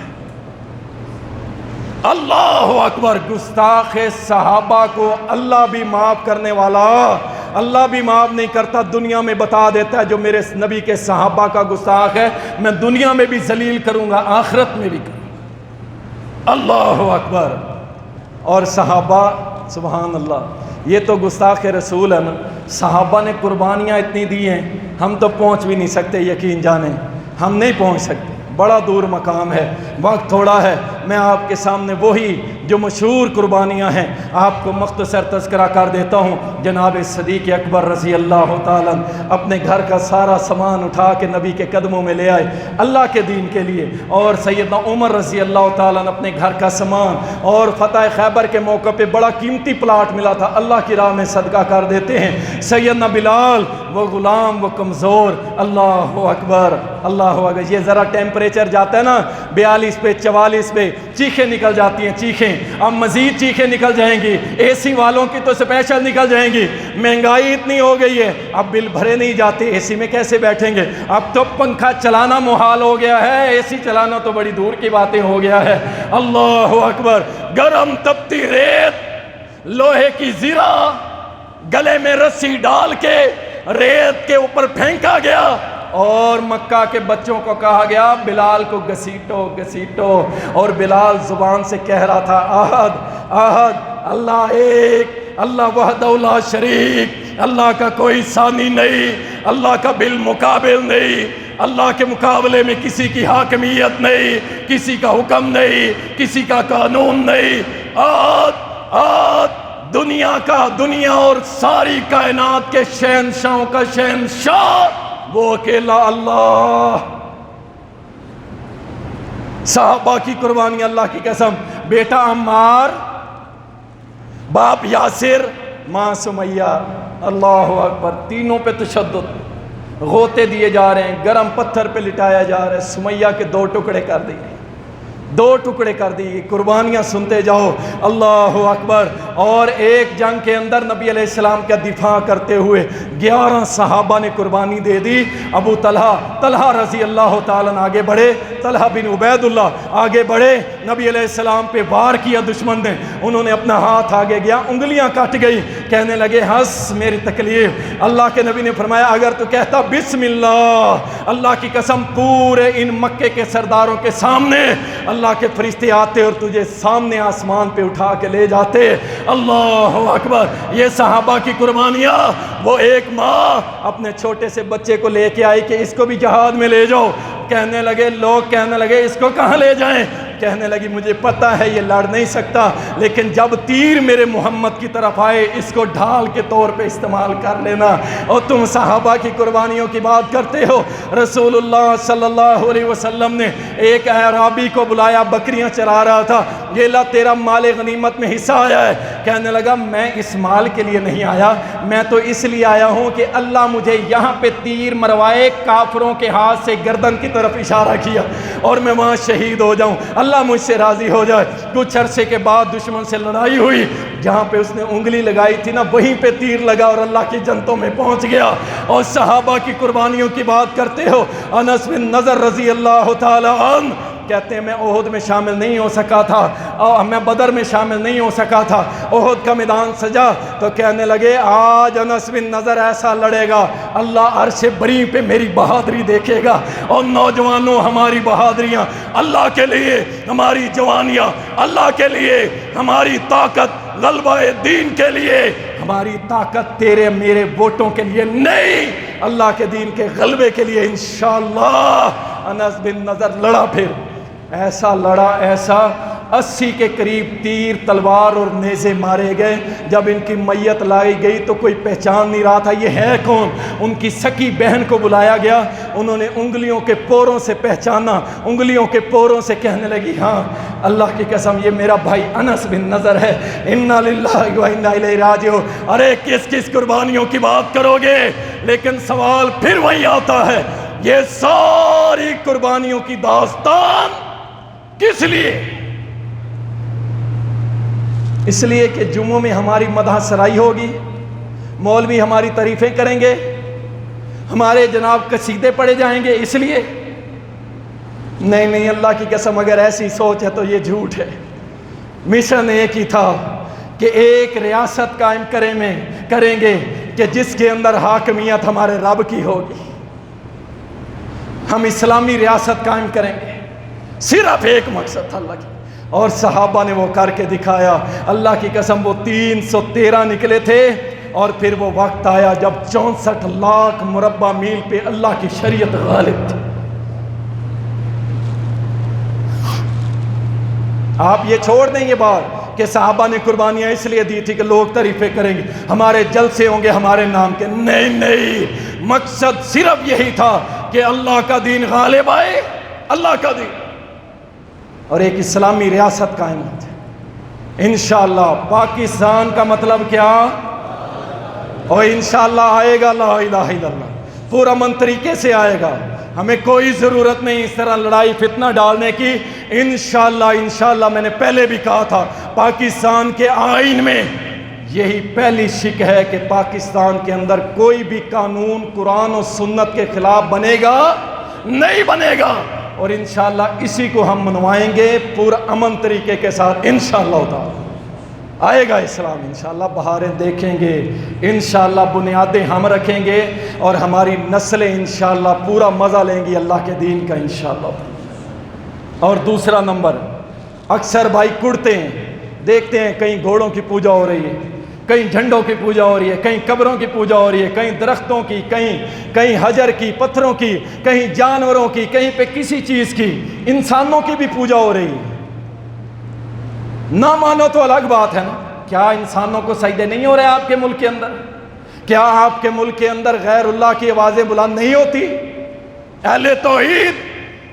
اللہ اکبر۔ گستاخ صحابہ کو اللہ بھی معاف کرنے والا، اللہ بھی معاف نہیں کرتا، دنیا میں بتا دیتا ہے جو میرے نبی کے صحابہ کا گستاخ ہے میں دنیا میں بھی ذلیل کروں گا، آخرت میں بھی کروں گا۔ اللہ اکبر۔ اور صحابہ، سبحان اللہ، یہ تو گستاخ رسول ہے نا، صحابہ نے قربانیاں اتنی دی ہیں ہم تو پہنچ بھی نہیں سکتے، یقین جانیں ہم نہیں پہنچ سکتے۔ بڑا دور مقام ہے، وقت تھوڑا ہے، میں آپ کے سامنے وہی جو مشہور قربانیاں ہیں آپ کو مختصر تذکرہ کر دیتا ہوں۔ جناب صدیق اکبر رضی اللہ تعالیٰ اپنے گھر کا سارا سامان اٹھا کے نبی کے قدموں میں لے آئے اللہ کے دین کے لیے، اور سیدنا عمر رضی اللہ تعالیٰ اپنے گھر کا سامان، اور فتح خیبر کے موقع پہ بڑا قیمتی پلاٹ ملا تھا، اللہ کی راہ میں صدقہ کر دیتے ہیں۔ سیدنا بلال وہ غلام، وہ کمزور، اللہ اکبر اللہ اکبر، یہ ذرا ٹیمپریچر جاتا ہے نا 42 پہ 44 پہ، چیخیں نکل جاتی ہیں، چیخیں اب مزید چیخیں نکل جائیں گی، اے سی والوں کی تو سپیشل نکل جائیں گی، مہنگائی اتنی ہو گئی ہے اب بل بھرے نہیں جاتے، اے سی میں کیسے بیٹھیں گے، اب تو پنکھا چلانا محال ہو گیا ہے، اے سی چلانا تو بڑی دور کی باتیں ہو گیا ہے۔ اللہ اکبر، گرم تپتی ریت، لوہے کی زرہ، گلے میں رسی ڈال کے ریت کے اوپر پھینکا گیا، اور مکہ کے بچوں کو کہا گیا بلال کو گھسیٹو گھسیٹو، اور بلال زبان سے کہہ رہا تھا احد احد، اللہ ایک، اللہ وحدہ لا شریک، اللہ کا کوئی ثانی نہیں، اللہ کا بالمقابل نہیں، اللہ کے مقابلے میں کسی کی حاکمیت نہیں، کسی کا حکم نہیں، کسی کا قانون نہیں، احد احد، دنیا کا، دنیا اور ساری کائنات کے شہنشاہوں کا شہنشاہ وہ اکیلا اللہ۔ صحابہ کی قربانی، اللہ کی قسم، بیٹا عمار، باپ یاسر، ماں سمیہ، اللہ اکبر، تینوں پہ تشدد، غوطے دیے جا رہے ہیں، گرم پتھر پہ لٹایا جا رہا ہے، سمیہ کے 2 ٹکڑے کر دیے، 2 ٹکڑے کر دی، قربانیاں سنتے جاؤ، اللہ اکبر۔ اور ایک جنگ کے اندر نبی علیہ السلام کا دفاع کرتے ہوئے 11 صحابہ نے قربانی دے دی۔ ابو طلحہ رضی اللہ تعالیٰ آگے بڑھے، طلحہ بن عبید اللہ آگے بڑھے، نبی علیہ السلام پہ وار کیا دشمن نے، انہوں نے اپنا ہاتھ آگے گیا، انگلیاں کٹ گئی، کہنے لگے ہنس میری تکلیف۔ اللہ کے نبی نے فرمایا اگر تو کہتا بسم اللہ، اللہ کی قسم پورے ان مکے کے سرداروں کے سامنے اللہ کے فرشتے آتے اور تجھے سامنے آسمان پہ اٹھا کے لے جاتے۔ اللہ اکبر، یہ صحابہ کی قربانیاں۔ وہ ایک ماں اپنے چھوٹے سے بچے کو لے کے آئی کہ اس کو بھی جہاد میں لے جاؤ، کہنے لگے، لوگ کہنے لگے اس کو کہاں لے جائیں، کہنے لگی مجھے پتہ ہے یہ لڑ نہیں سکتا، لیکن جب تیر میرے محمد کی طرف آئے اس کو ڈھال کے طور پہ استعمال کر لینا۔ اور تم صحابہ کی قربانیوں کی بات کرتے ہو، رسول اللہ صلی اللہ علیہ وسلم نے ایک اعرابی کو بلایا، بکریاں چرا رہا تھا، یہ لا تیرا مال غنیمت میں حصہ آیا ہے، کہنے لگا میں اس مال کے لیے نہیں آیا، میں تو اس لیے آیا ہوں کہ اللہ مجھے یہاں پہ تیر مروائے، کافروں کے ہاتھ سے گردن کی طرف اشارہ کیا اور میں وہاں شہید ہو جاؤں، اللہ مجھ سے راضی ہو جائے۔ کچھ عرصے کے بعد دشمن سے لڑائی ہوئی، جہاں پہ اس نے انگلی لگائی تھی نا وہیں پہ تیر لگا اور اللہ کی جنتوں میں پہنچ گیا۔ اور صحابہ کی قربانیوں کی بات کرتے ہو، انس بن نضر رضی اللہ تعالی عنہ کہتے ہیں میں احد میں شامل نہیں ہو سکا تھا، اور میں بدر میں شامل نہیں ہو سکا تھا، احد کا میدان سجا تو کہنے لگے آج انس بن نضر ایسا لڑے گا اللہ عرش بری پہ میری بہادری دیکھے گا۔ اور نوجوانوں ہماری بہادریاں اللہ کے لیے، ہماری جوانیاں اللہ کے لیے، ہماری طاقت غلبہ دین کے لیے، ہماری طاقت تیرے میرے ووٹوں کے لیے نہیں، اللہ کے دین کے غلبے کے لیے انشاءاللہ۔ انس بن نضر لڑا، پھر ایسا لڑا، ایسا 80 کے قریب تیر، تلوار اور نیزے مارے گئے۔ جب ان کی میت لائی گئی تو کوئی پہچان نہیں رہا تھا یہ ہے کون۔ ان کی سکی بہن کو بلایا گیا، انہوں نے انگلیوں کے پوروں سے پہچانا، انگلیوں کے پوروں سے کہنے لگی ہاں اللہ کی قسم یہ میرا بھائی انس بن نضر ہے، انا للہ و انا الیہ راجعون۔ ارے کس کس قربانیوں کی بات کرو گے، لیکن سوال پھر وہی آتا ہے، یہ ساری قربانیوں کی داستان کس لیے؟ اس لیے کہ جمعوں میں ہماری مدح سرائی ہوگی، مولوی ہماری تعریفیں کریں گے، ہمارے جناب قصیدے پڑھے جائیں گے، اس لیے نہیں نہیں، اللہ کی قسم اگر ایسی سوچ ہے تو یہ جھوٹ ہے۔ مشن ایک ہی تھا کہ ایک ریاست قائم کریں گے کہ جس کے اندر حاکمیت ہمارے رب کی ہوگی، ہم اسلامی ریاست قائم کریں گے، صرف ایک مقصد تھا اللہ کی۔ اور صحابہ نے وہ کر کے دکھایا، اللہ کی قسم وہ 313 نکلے تھے، اور پھر وہ وقت آیا جب 64 لاکھ مربع میل پہ اللہ کی شریعت غالب تھی۔ آپ یہ چھوڑ دیں یہ بات کہ صحابہ نے قربانیاں اس لیے دی تھی کہ لوگ تعریفیں کریں گے، ہمارے جلسے ہوں گے ہمارے نام کے. نہیں نہیں، مقصد صرف یہی تھا کہ اللہ کا دین غالب آئے، اللہ کا دین، اور ایک اسلامی ریاست قائم ہوتی ہے انشاءاللہ. پاکستان کا مطلب کیا؟ اور انشاءاللہ آئے گا، لا الہ الا اللہ، پورا امن طریقے سے آئے گا. ہمیں کوئی ضرورت نہیں اس طرح لڑائی فتنہ ڈالنے کی. انشاءاللہ میں نے پہلے بھی کہا تھا، پاکستان کے آئین میں یہی پہلی شک ہے کہ پاکستان کے اندر کوئی بھی قانون قرآن و سنت کے خلاف بنے گا نہیں بنے گا، اور انشاءاللہ اسی کو ہم منوائیں گے پورا امن طریقے کے ساتھ. انشاءاللہ تعالی آئے گا اسلام، انشاءاللہ بہاریں دیکھیں گے، انشاءاللہ بنیادیں ہم رکھیں گے، اور ہماری نسلیں انشاءاللہ پورا مزہ لیں گی اللہ کے دین کا انشاءاللہ. اور دوسرا نمبر، اکثر بھائی کڑتے ہیں، دیکھتے ہیں کہیں گھوڑوں کی پوجا ہو رہی ہے، کہیں جھنڈوں کی پوجا ہو رہی ہے، کہیں قبروں کی پوجا ہو رہی ہے، کہیں درختوں کی، کہیں حجر کی، پتھروں کی، کہیں جانوروں کی، کہیں پہ کسی چیز کی، انسانوں کی بھی پوجا ہو رہی ہے. نہ مانو تو الگ بات ہے نا. کیا انسانوں کو سجدے نہیں ہو رہے آپ کے ملک کے اندر؟ کیا آپ کے ملک کے اندر غیر اللہ کی آوازیں بلند نہیں ہوتی؟ اہل توحید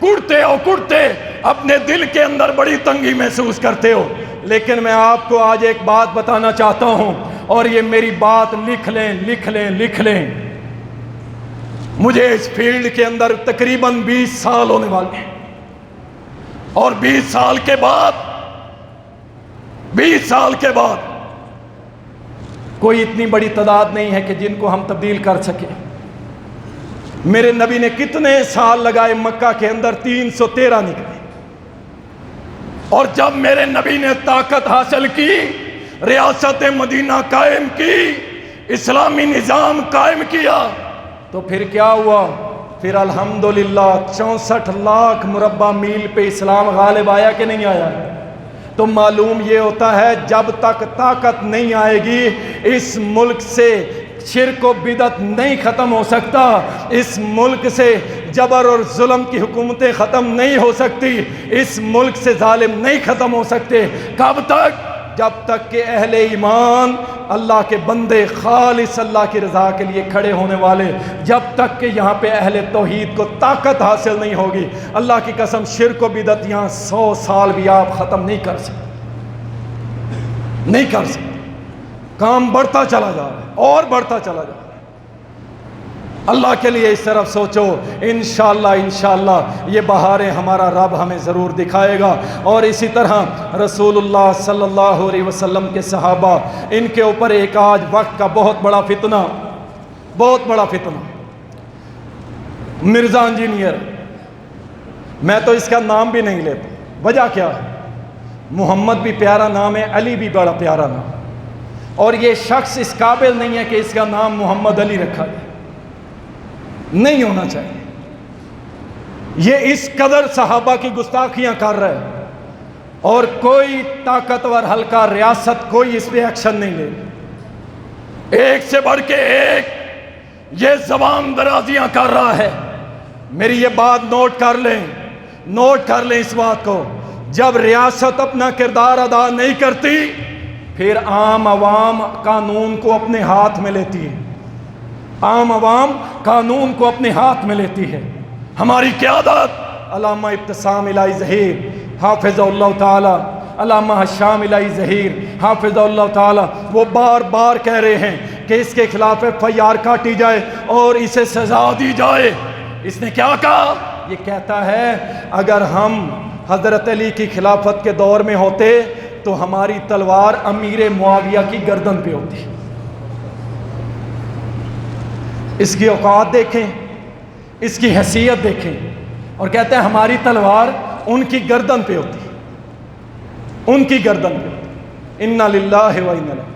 کڑتے اپنے دل کے اندر بڑی تنگی محسوس کرتے ہو. لیکن میں آپ کو آج ایک بات بتانا چاہتا ہوں، اور یہ میری بات لکھ لیں. مجھے اس فیلڈ کے اندر تقریباً 20 سال ہونے والے ہیں، اور 20 سال کے بعد کوئی اتنی بڑی تعداد نہیں ہے کہ جن کو ہم تبدیل کر سکیں. میرے نبی نے کتنے سال لگائے، مکہ کے اندر 313 نکلے، اور جب میرے نبی نے طاقت حاصل کی، ریاست مدینہ قائم کی، اسلامی نظام قائم کیا، تو پھر کیا ہوا؟ پھر الحمدللہ 64 لاکھ مربع میل پہ اسلام غالب آیا کہ نہیں آیا؟ تو معلوم یہ ہوتا ہے جب تک طاقت نہیں آئے گی اس ملک سے شرک و بدعت نہیں ختم ہو سکتا، اس ملک سے جبر اور ظلم کی حکومتیں ختم نہیں ہو سکتی، اس ملک سے ظالم نہیں ختم ہو سکتے. کب تک؟ جب تک کہ اہل ایمان، اللہ کے بندے خالص اللہ کی رضا کے لیے کھڑے ہونے والے، جب تک کہ یہاں پہ اہل توحید کو طاقت حاصل نہیں ہوگی، اللہ کی قسم شرک و بدعت یہاں 100 سال بھی آپ ختم نہیں کر سکتے. کام بڑھتا چلا جا رہا ہے اور بڑھتا چلا جا رہا ہے. اللہ کے لیے اس طرف سوچو. انشاءاللہ یہ بہاریں ہمارا رب ہمیں ضرور دکھائے گا. اور اسی طرح رسول اللہ صلی اللہ علیہ وسلم کے صحابہ، ان کے اوپر ایک آج وقت کا بہت بڑا فتنہ، مرزا انجینئر، میں تو اس کا نام بھی نہیں لیتا. وجہ کیا ہے؟ محمد بھی پیارا نام ہے، علی بھی بڑا پیارا نام، اور یہ شخص اس قابل نہیں ہے کہ اس کا نام محمد علی رکھا جائے، نہیں ہونا چاہیے. یہ اس قدر صحابہ کی گستاخیاں کر رہے ہیں، اور کوئی طاقتور حلقہ ریاست کوئی اس پہ ایکشن نہیں لے. ایک سے بڑھ کے ایک یہ زبان درازیاں کر رہا ہے. میری یہ بات نوٹ کر لیں اس بات کو. جب ریاست اپنا کردار ادا نہیں کرتی، پھر عام عوام قانون کو اپنے ہاتھ میں لیتی ہے. ہماری قیادت علامہ ابتسام الہی ظہیر حافظ اللہ تعالی، علامہ حشام الہی ظہیر حافظ اللہ تعالی، وہ بار بار کہہ رہے ہیں کہ اس کے خلاف FIR کاٹی جائے اور اسے سزا دی جائے. اس نے کیا کہا؟ یہ کہتا ہے اگر ہم حضرت علی کی خلافت کے دور میں ہوتے تو ہماری تلوار امیر معاویہ کی گردن پہ ہوتی. اس کی اوقات دیکھیں، اس کی حیثیت دیکھیں، اور کہتے ہیں ہماری تلوار ان کی گردن پہ ہوتی، ان کی گردن پہ ہوتی. انا للہ و انا الیہ.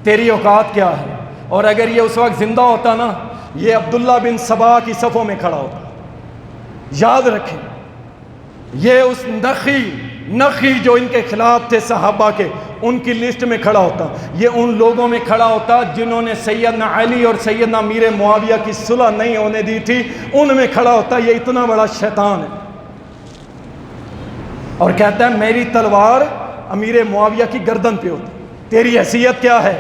تیری اوقات کیا ہے؟ اور اگر یہ اس وقت زندہ ہوتا نا، یہ عبداللہ بن سبا کی صفوں میں کھڑا ہوتا. یاد رکھیں، یہ اس نخی جو ان کے خلاف تھے صحابہ کے، ان کی لسٹ میں کھڑا ہوتا. یہ ان لوگوں میں کھڑا ہوتا جنہوں نے سیدنا علی اور سیدنا امیر معاویہ کی صلح نہیں ہونے دی تھی، ان میں کھڑا ہوتا. یہ اتنا بڑا شیطان ہے. اور کہتا ہے میری تلوار امیر معاویہ کی گردن پہ ہوتی، تیری حیثیت کیا ہے؟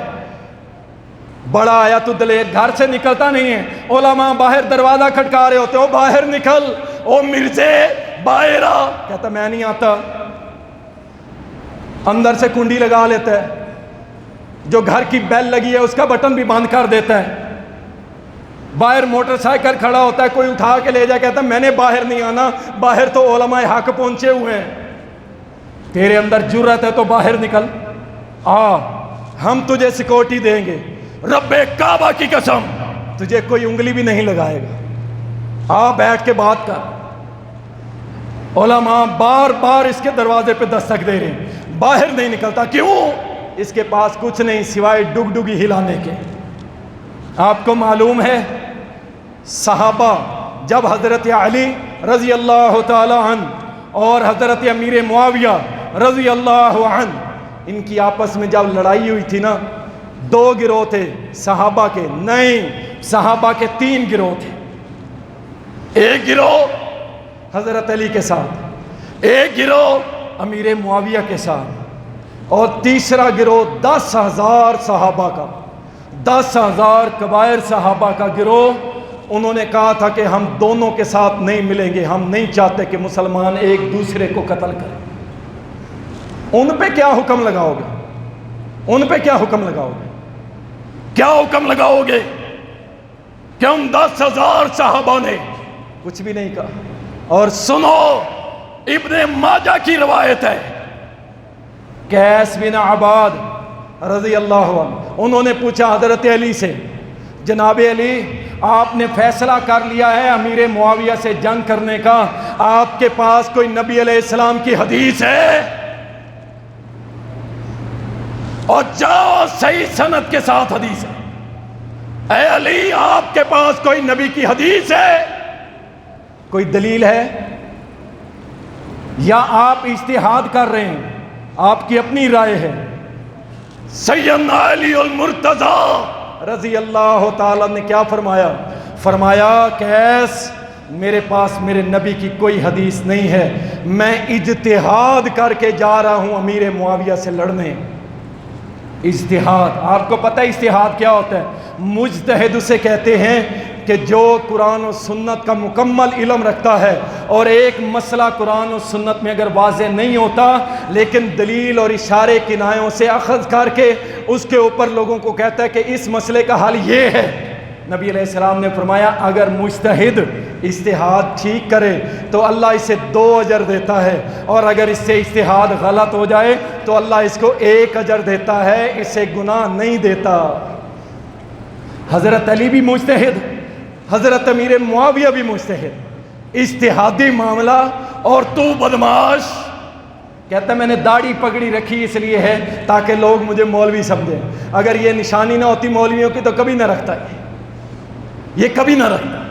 بڑا آیا تو دلیر، گھر سے نکلتا نہیں ہے، علماء باہر دروازہ کھٹکا رہے ہوتے، او باہر نکل، او مرزے باہر آ، کہتا میں نہیں آتا، اندر سے کنڈی لگا لیتا ہے، جو گھر کی بیل لگی ہے اس کا بٹن بھی بند کر دیتا ہے، باہر موٹر سائیکل کھڑا ہوتا ہے، کوئی اٹھا کے لے جائے، کہتا میں نے باہر نہیں آنا، باہر تو علماء حق پہنچے ہوئے ہیں، تیرے اندر جرأت ہے تو باہر نکل، آ ہم تجھے سیکورٹی دیں گے، رب کعبہ کی قسم تجھے کوئی انگلی بھی نہیں لگائے گا، آ بیٹھ کے بات کر۔ علماء بار بار اس کے دروازے پہ دستک دے رہے ہیں، باہر نہیں نکلتا، کیوں؟ اس کے پاس کچھ نہیں سوائے ڈگ ڈگی ہلانے کے۔ آپ کو معلوم ہے صحابہ جب حضرت علی رضی اللہ تعالی عنہ اور حضرت امیر معاویہ رضی اللہ عنہ، ان کی آپس میں جب لڑائی ہوئی تھی نا، 2 گروہ تھے صحابہ کے، نہیں صحابہ کے 3 گروہ تھے، ایک گروہ حضرت علی کے ساتھ، ایک گروہ امیر معاویہ کے ساتھ، اور تیسرا گروہ 10,000 صحابہ کا، 10,000 کبائر صحابہ کا گروہ۔ انہوں نے کہا تھا کہ ہم دونوں کے ساتھ نہیں ملیں گے، ہم نہیں چاہتے کہ مسلمان ایک دوسرے کو قتل کریں۔ ان پہ کیا حکم لگاؤ گے؟ ان پہ کیا حکم لگاؤ گے؟ کیا حکم لگاؤ گے کہ ہم 10,000 صحابہ نے کچھ بھی نہیں کہا؟ اور سنو ابن ماجہ کی روایت ہے، قیس بن عباد رضی اللہ عنہ، انہوں نے پوچھا حضرت علی سے، جناب علی آپ نے فیصلہ کر لیا ہے امیر معاویہ سے جنگ کرنے کا، آپ کے پاس کوئی نبی علیہ السلام کی حدیث ہے؟ اور جاؤ صحیح سند کے ساتھ حدیث ہے، اے علی آپ کے پاس کوئی نبی کی حدیث ہے، کوئی دلیل ہے، یا آپ اجتہاد کر رہے ہیں، آپ کی اپنی رائے ہے؟ سیدنا علی المرتضی رضی اللہ تعالیٰ نے کیا فرمایا؟ فرمایا قیس میرے پاس میرے نبی کی کوئی حدیث نہیں ہے، میں اجتہاد کر کے جا رہا ہوں امیر معاویہ سے لڑنے۔ اجتہاد، آپ کو پتہ ہے اجتہاد کیا ہوتا ہے؟ مجتہد اسے کہتے ہیں کہ جو قرآن و سنت کا مکمل علم رکھتا ہے، اور ایک مسئلہ قرآن و سنت میں اگر واضح نہیں ہوتا لیکن دلیل اور اشارے کنایوں سے اخذ کر کے اس کے اوپر لوگوں کو کہتا ہے کہ اس مسئلے کا حل یہ ہے۔ نبی علیہ السلام نے فرمایا اگر مجتہد اجتہاد ٹھیک کرے تو اللہ اسے 2 اجر دیتا ہے، اور اگر اس سے اجتہاد غلط ہو جائے تو اللہ اس کو 1 اجر دیتا ہے، اسے گناہ نہیں دیتا۔ حضرت علی بھی مجتہد، حضرت امیر معاویہ بھی مجتہد، اجتہادی معاملہ، اور تو بدماش کہتا ہے میں نے داڑھی پگڑی رکھی اس لیے ہے تاکہ لوگ مجھے مولوی سمجھیں، اگر یہ نشانی نہ ہوتی مولویوں کی تو کبھی نہ رکھتا یہ کبھی نہ رکھتا۔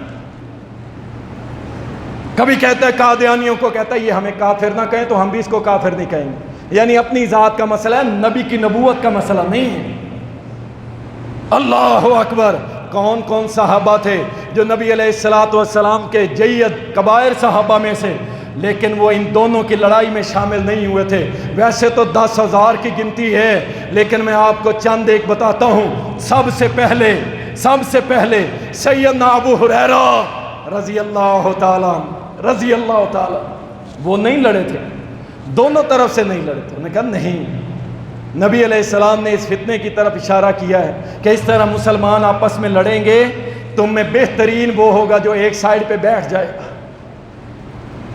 کبھی کہتا ہے قادیانیوں کو، کہتا ہے یہ ہمیں کافر نہ کہیں تو ہم بھی اس کو کافر نہیں کہیں گے، یعنی اپنی ذات کا مسئلہ ہے، نبی کی نبوت کا مسئلہ نہیں ہے۔ اللہ اکبر! کون کون صحابہ تھے جو نبی علیہ السلام کے جید کبائر صحابہ میں سے، لیکن وہ ان دونوں کی لڑائی میں شامل نہیں ہوئے تھے۔ ویسے تو 10,000 کی گنتی ہے، لیکن میں آپ کو چند ایک بتاتا ہوں۔ سب سے پہلے سیدنا ابو ہریرہ رضی اللہ تعالی وہ نہیں لڑے تھے، دونوں طرف سے نہیں لڑے تھے۔ انہوں نے کہا نہیں، نبی علیہ السلام نے اس فتنے کی طرف اشارہ کیا ہے کہ اس طرح مسلمان آپس میں لڑیں گے، تم میں بہترین وہ ہوگا جو ایک سائیڈ پہ بیٹھ جائے گا،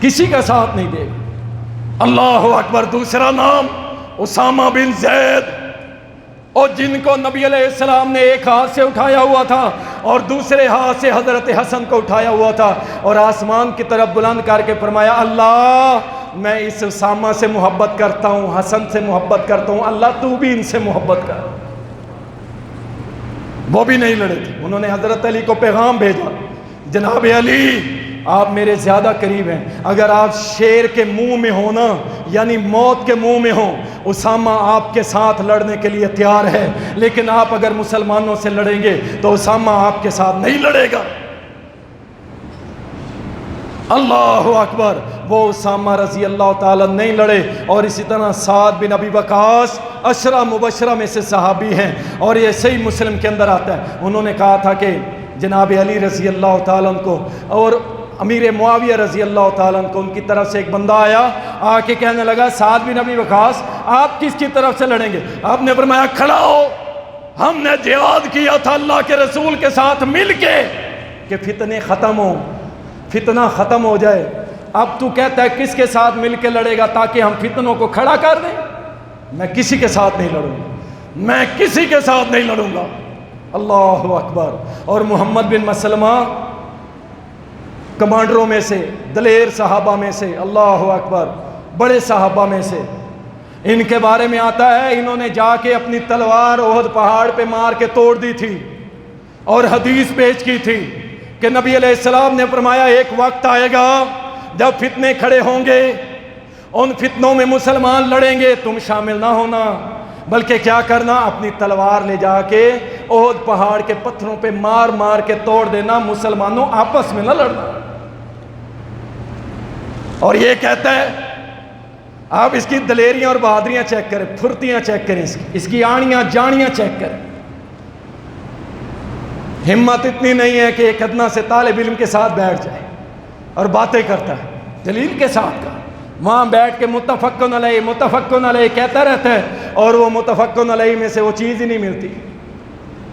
کسی کا ساتھ نہیں دے گا۔ اللہ اکبر! دوسرا نام اسامہ بن زید، اور جن کو نبی علیہ السلام نے ایک ہاتھ سے اٹھایا ہوا تھا اور دوسرے ہاتھ سے حضرت حسن کو اٹھایا ہوا تھا، اور آسمان کی طرف بلند کر کے فرمایا اللہ میں اس اسامہ سے محبت کرتا ہوں، حسن سے محبت کرتا ہوں، اللہ تو بھی ان سے محبت کر۔ وہ بھی نہیں لڑے تھے۔ انہوں نے حضرت علی کو پیغام بھیجا، جناب علی آپ میرے زیادہ قریب ہیں، اگر آپ شیر کے منہ میں ہو نا، یعنی موت کے منہ میں ہو، اسامہ آپ کے ساتھ لڑنے کے لیے تیار ہے، لیکن آپ اگر مسلمانوں سے لڑیں گے تو اسامہ آپ کے ساتھ نہیں لڑے گا۔ اللہ اکبر. وہ اسامہ رضی اللہ تعالیٰ نہیں لڑے. اور اسی طرح سعد بن ابی وقاص عشرہ مبشرہ میں سے صحابی ہیں, اور یہ صحیح مسلم کے اندر آتا ہے. انہوں نے کہا تھا کہ جناب علی رضی اللہ تعالیٰ عنہ کو اور امیر معاویہ رضی اللہ تعالیٰ عنہ کو ان کی طرف سے ایک بندہ آیا, آ کے کہنے لگا سعد بن ابی وقاص آپ کس کی طرف سے لڑیں گے؟ آپ نے فرمایا کھڑا ہو, ہم نے جہاد کیا تھا اللہ کے رسول کے ساتھ مل کے کہ فتنے ختم ہوں, فتنہ ختم ہو جائے. اب تو کہتا ہے کس کے ساتھ مل کے لڑے گا تاکہ ہم فتنوں کو کھڑا کر دیں؟ میں کسی کے ساتھ نہیں لڑوں گا, میں کسی کے ساتھ نہیں لڑوں گا. اللہ اکبر. اور محمد بن مسلمہ کمانڈروں میں سے, دلیر صحابہ میں سے, اللہ اکبر, بڑے صحابہ میں سے. ان کے بارے میں آتا ہے انہوں نے جا کے اپنی تلوار احد پہاڑ پہ مار کے توڑ دی تھی, اور حدیث پیش کی تھی کہ نبی علیہ السلام نے فرمایا ایک وقت آئے گا جب فتنے کھڑے ہوں گے, ان فتنوں میں مسلمان لڑیں گے, تم شامل نہ ہونا, بلکہ کیا کرنا, اپنی تلوار لے جا کے احد پہاڑ کے پتھروں پہ مار مار کے توڑ دینا, مسلمانوں آپس میں نہ لڑنا. اور یہ کہتا ہے, آپ اس کی دلیریاں اور بہادریاں چیک کریں, پھرتیاں چیک کریں, اس کی آڑیاں جاڑیاں چیک کریں. ہمت اتنی نہیں ہے کہ ایک ادنا سے طالب علم کے ساتھ بیٹھ جائے اور باتیں کرتا ہے دلیل کے ساتھ کا, وہاں بیٹھ کے متفقن علیہ کہتا رہتا ہے, اور وہ متفقن علیہ میں سے وہ چیز ہی نہیں ملتی.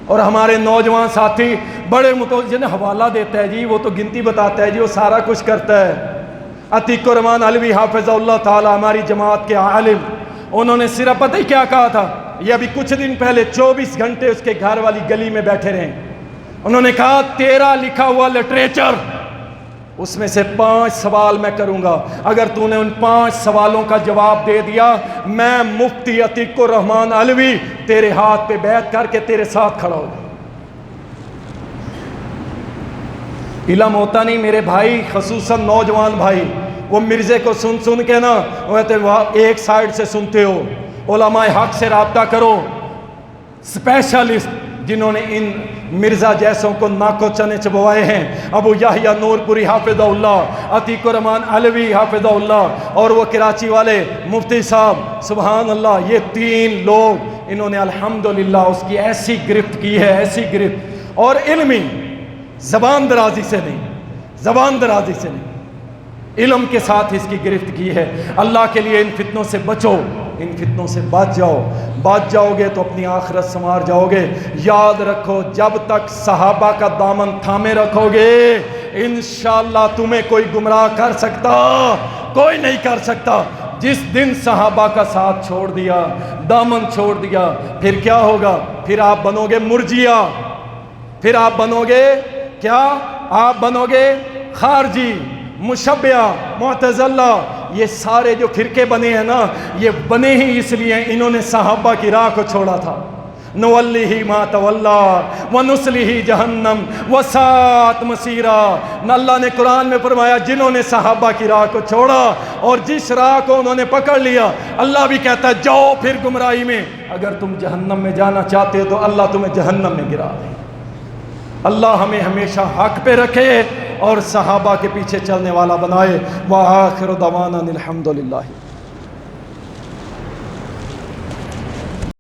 اور ہمارے نوجوان ساتھی بڑے جنہیں حوالہ دیتا ہے جی, وہ تو گنتی بتاتا ہے جی, وہ سارا کچھ کرتا ہے. عتیق الرحمان علوی حافظ اللہ تعالی ہماری جماعت کے عالم, انہوں نے صرف پتہ ہی کیا کہا تھا, یہ ابھی کچھ دن پہلے 24 گھنٹے اس کے گھر والی گلی میں بیٹھے رہے. انہوں نے کہا تیرا لکھا ہوا لٹریچر, اس میں سے 5 سوال میں کروں گا, اگر تو نے ان 5 سوالوں کا جواب دے دیا, میں مفتی عتیق الرحمان علوی تیرے ہاتھ پہ بیعت کر کے تیرے ساتھ کھڑا ہوں. علم ہوتا نہیں میرے بھائی, خصوصاً نوجوان بھائی, وہ مرزے کو سن سن کے نا ایک سائیڈ سے سنتے ہو. علماء حق سے رابطہ کرو, اسپیشلسٹ جنہوں نے ان مرزا جیسوں کو ناکو چنے چبوائے ہیں, ابو یحییٰ نور پوری حافظہ اللہ, عتیق الرحمان علوی حافظہ اللہ, اور وہ کراچی والے مفتی صاحب سبحان اللہ, یہ 3 لوگ انہوں نے الحمدللہ اس کی ایسی گرفت کی ہے, ایسی گرفت, اور علمی زبان درازی سے نہیں, زبان درازی سے نہیں, علم کے ساتھ اس کی گرفت کی ہے. اللہ کے لیے ان فتنوں سے بچو, ان فتنوں سے بچ جاؤ, بچ جاؤ گے تو اپنی آخرت سنوار جاؤ گے. یاد رکھو جب تک صحابہ کا دامن تھامے رکھو گے انشاءاللہ تمہیں کوئی گمراہ کر سکتا, کوئی نہیں کر سکتا. جس دن صحابہ کا ساتھ چھوڑ دیا, دامن چھوڑ دیا, پھر کیا ہوگا؟ پھر آپ بنو گے مرجیہ, پھر آپ بنو گے کیا؟ آپ بنو گے خارجی, مشبیہ, معتزلہ. یہ سارے جو فرقے بنے ہیں نا, یہ بنے ہی اس لیے انہوں نے صحابہ کی راہ کو چھوڑا تھا. نولیہ ما تولیٰ ونصلہ جہنم وساءت مصیرا. اللہ نے قرآن میں فرمایا جنہوں نے صحابہ کی راہ کو چھوڑا اور جس راہ کو انہوں نے پکڑ لیا, اللہ بھی کہتا ہے جاؤ پھر گمراہی میں. اگر تم جہنم میں جانا چاہتے ہو تو اللہ تمہیں جہنم میں گرا دے. اللہ ہمیں ہمیشہ حق پہ رکھے اور صحابہ کے پیچھے چلنے والا بنائے. وآخر دعوانا الحمدللہ.